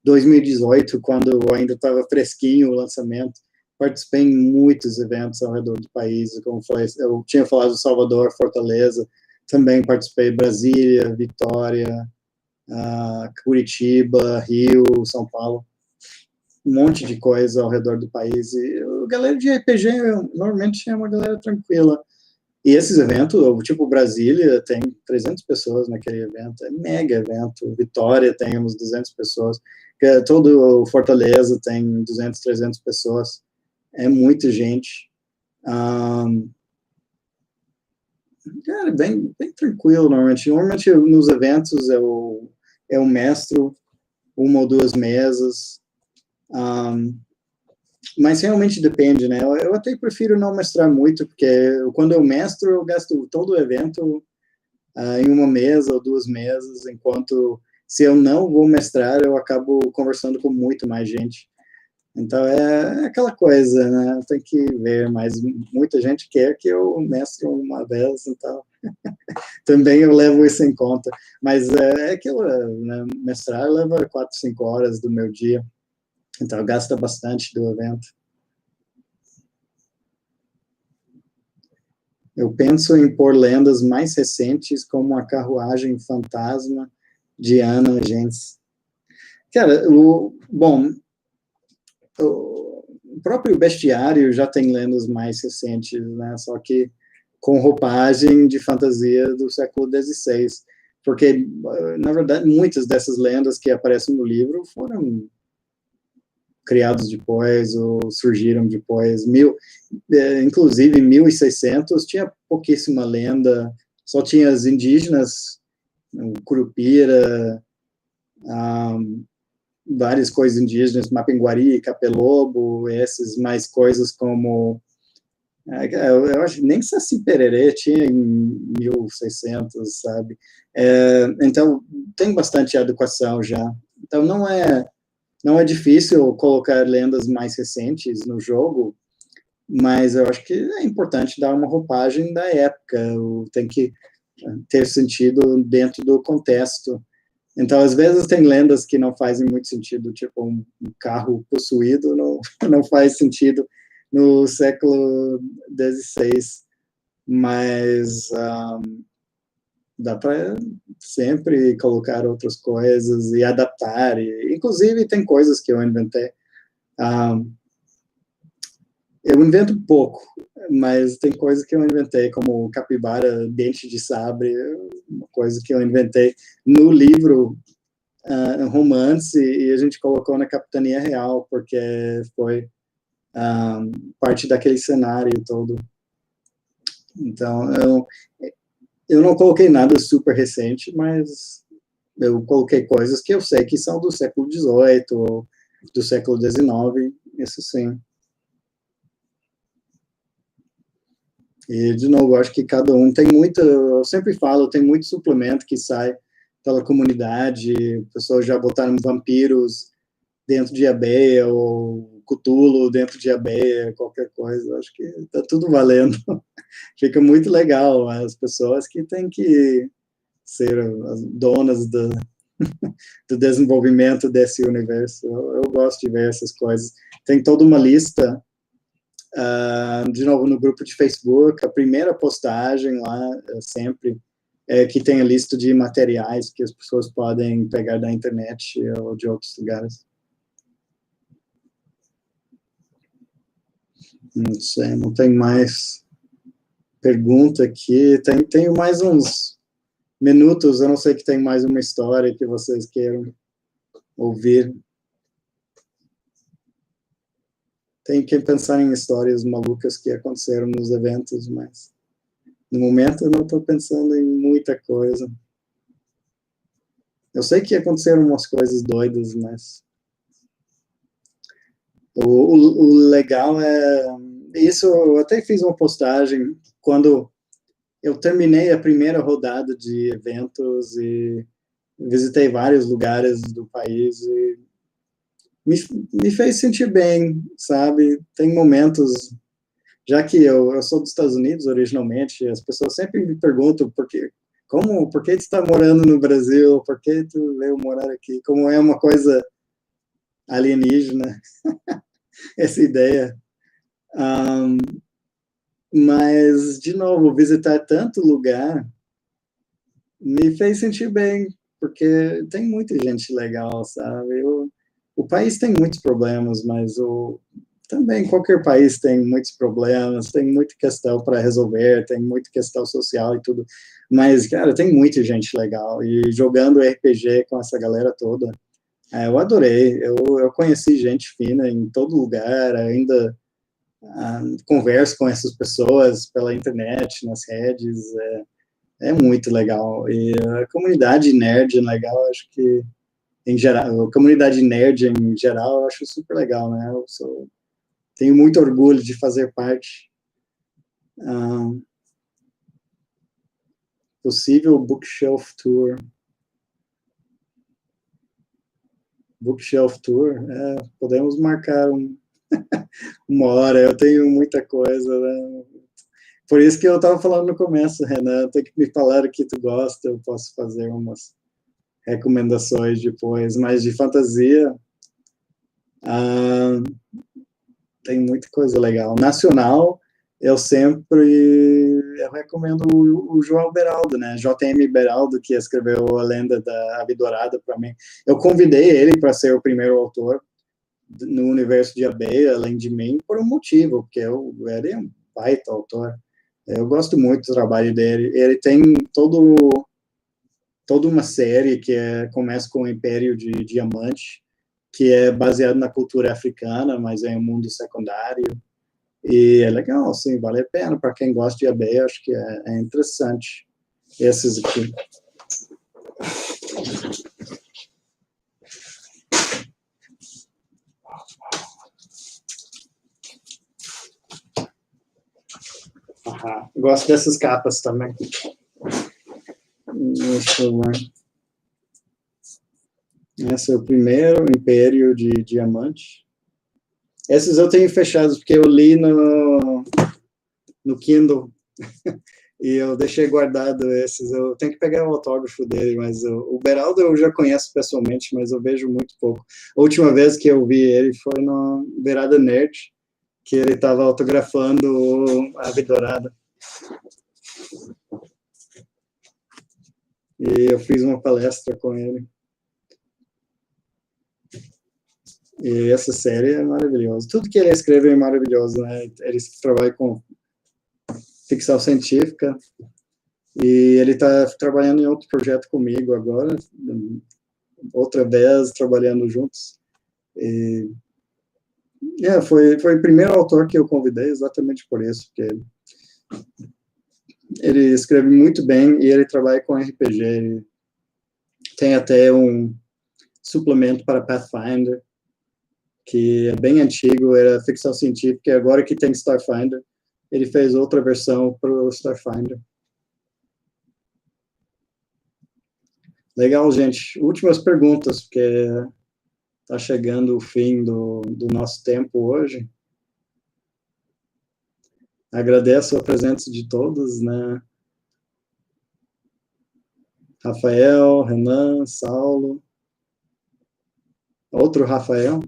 S1: 2018, quando ainda estava fresquinho o lançamento, participei em muitos eventos ao redor do país, como foi, eu tinha falado de Salvador, Fortaleza, também participei de Brasília, Vitória, Curitiba, Rio, São Paulo, um monte de coisa ao redor do país, e a galera de RPG normalmente é uma galera tranquila, e esses eventos, tipo Brasília, tem 300 pessoas naquele evento, é mega evento, Vitória tem uns 200 pessoas, todo Fortaleza tem 200, 300 pessoas, é muita gente, cara, bem tranquilo normalmente nos eventos eu mestro uma ou duas mesas, mas realmente depende, né? Eu até prefiro não mestrar muito, porque quando eu mestro, eu gasto todo o evento em uma mesa ou duas mesas, enquanto se eu não vou mestrar, eu acabo conversando com muito mais gente. Então, é aquela coisa, né? Tem que ver, mas muita gente quer que eu mestre uma vez, então também eu levo isso em conta. Mas é aquilo, né? Mestrar leva 4, 5 horas do meu dia, então gasta bastante do evento. Eu penso em pôr lendas mais recentes, como a Carruagem Fantasma de Ana Gens. Cara, bom, o próprio Bestiário já tem lendas mais recentes, né? Só que com roupagem de fantasia do século XVI. Porque, na verdade, muitas dessas lendas que aparecem no livro foram criados depois ou surgiram depois. Inclusive, em 1600 tinha pouquíssima lenda, só tinha as indígenas, o Curupira, várias coisas indígenas, Mapinguari, Capelobo, esses mais coisas como... eu acho que nem Saci Pererê tinha em 1600, sabe? Então, tem bastante adequação já. Então, não é difícil colocar lendas mais recentes no jogo, mas eu acho que é importante dar uma roupagem da época, tem que ter sentido dentro do contexto. Então, às vezes, tem lendas que não fazem muito sentido, tipo um carro possuído não faz sentido no século XVI, mas dá para sempre colocar outras coisas e adaptar, inclusive tem coisas que eu inventei. Eu invento pouco, mas tem coisas que eu inventei, como capibara, dente de sabre, uma coisa que eu inventei no livro romance, e a gente colocou na Capitania Real, porque foi parte daquele cenário todo. Então, eu não coloquei nada super recente, mas eu coloquei coisas que eu sei que são do século XVIII, ou do século XIX, isso sim. E, de novo, acho que cada um tem muito, eu sempre falo, tem muito suplemento que sai pela comunidade, pessoas já botaram vampiros dentro de abeia, ou Cthulhu dentro de abeia, qualquer coisa, acho que está tudo valendo. Fica muito legal, as pessoas que têm que ser as donas do desenvolvimento desse universo. Eu gosto de ver essas coisas. Tem toda uma lista, de novo, no grupo de Facebook, a primeira postagem lá, sempre, que tem a lista de materiais que as pessoas podem pegar da internet ou de outros lugares. Não sei, não tem mais pergunta aqui. Tenho mais uns minutos, eu não sei que tem mais uma história que vocês queiram ouvir. Tem que pensar em histórias malucas que aconteceram nos eventos, mas no momento eu não estou pensando em muita coisa. Eu sei que aconteceram umas coisas doidas, mas o legal é... Isso, eu até fiz uma postagem quando eu terminei a primeira rodada de eventos e visitei vários lugares do país e me, me fez sentir bem, sabe? Tem momentos, já que eu sou dos Estados Unidos originalmente, as pessoas sempre me perguntam por que tu está morando no Brasil, por que tu veio morar aqui, como é uma coisa alienígena, essa ideia. Um, mas, de novo, visitar tanto lugar me fez sentir bem, porque tem muita gente legal, sabe? O país tem muitos problemas, mas também qualquer país tem muitos problemas, tem muita questão para resolver, tem muita questão social e tudo. Mas, cara, tem muita gente legal. E jogando RPG com essa galera toda, eu adorei. Eu conheci gente fina em todo lugar, ainda converso com essas pessoas pela internet, nas redes. É muito legal. E a comunidade nerd é legal, acho que, em geral, a comunidade nerd em geral, eu acho super legal, né? Tenho muito orgulho de fazer parte. Possível bookshelf tour. Bookshelf tour, podemos marcar uma hora, eu tenho muita coisa, né? Por isso que eu estava falando no começo, Renan, tem que me falar o que tu gosta, eu posso fazer umas recomendações depois, mas de fantasia, tem muita coisa legal. Nacional, eu recomendo o João Beraldo, né? J.M. Beraldo, que escreveu A Lenda da Ave Dourada para mim. Eu convidei ele para ser o primeiro autor no universo de Abeia, além de mim, por um motivo, porque ele é um baita autor. Eu gosto muito do trabalho dele. Ele tem toda uma série que começa com o Império de Diamante, que é baseado na cultura africana, mas é um mundo secundário. E é legal, assim, vale a pena. Para quem gosta de ABA, acho que é interessante. Esses aqui. Gosto dessas capas também. Deixa eu ver. Esse é o primeiro, Império de Diamante. Esses eu tenho fechados, porque eu li no Kindle. E eu deixei guardado esses. Eu tenho que pegar o autógrafo dele, mas o Beraldo eu já conheço pessoalmente, mas eu vejo muito pouco. A última vez que eu vi ele foi na Beirada Nerd, que ele estava autografando a Ave Dourada. E eu fiz uma palestra com ele. E essa série é maravilhosa. Tudo que ele escreve é maravilhoso, né? Ele trabalha com ficção científica, e ele está trabalhando em outro projeto comigo agora, outra vez, trabalhando juntos. E, foi o primeiro autor que eu convidei exatamente por isso, porque ele escreve muito bem e ele trabalha com RPG. Ele tem até um suplemento para Pathfinder, que é bem antigo, era ficção científica, e agora que tem Starfinder, ele fez outra versão para o Starfinder. Legal, gente. Últimas perguntas, porque está chegando o fim do nosso tempo hoje. Agradeço a presença de todos, né? Rafael, Renan, Saulo. Outro Rafael.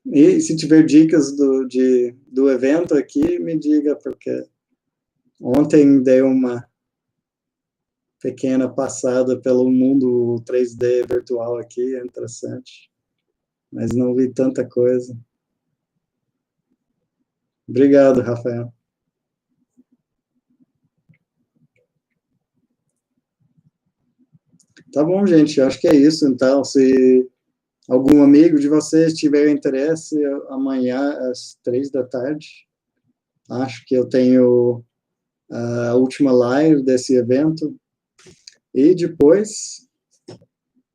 S1: E se tiver dicas do evento aqui, me diga, porque ontem dei uma pequena passada pelo mundo 3D virtual aqui, é interessante, mas não vi tanta coisa. Obrigado, Rafael. Tá bom, gente, eu acho que é isso. Então, se algum amigo de vocês tiver interesse, amanhã às 3 da tarde, acho que eu tenho a última live desse evento. E depois,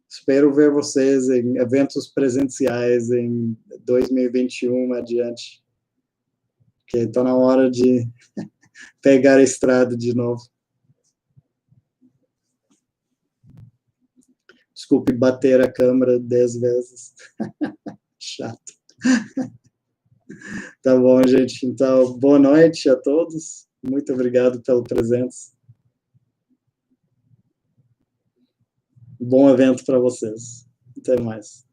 S1: espero ver vocês em eventos presenciais em 2021 adiante, que está na hora de pegar a estrada de novo. Desculpe bater a câmera 10 vezes. Chato. Tá bom, gente. Então, boa noite a todos. Muito obrigado pela presença. Bom evento para vocês. Até mais.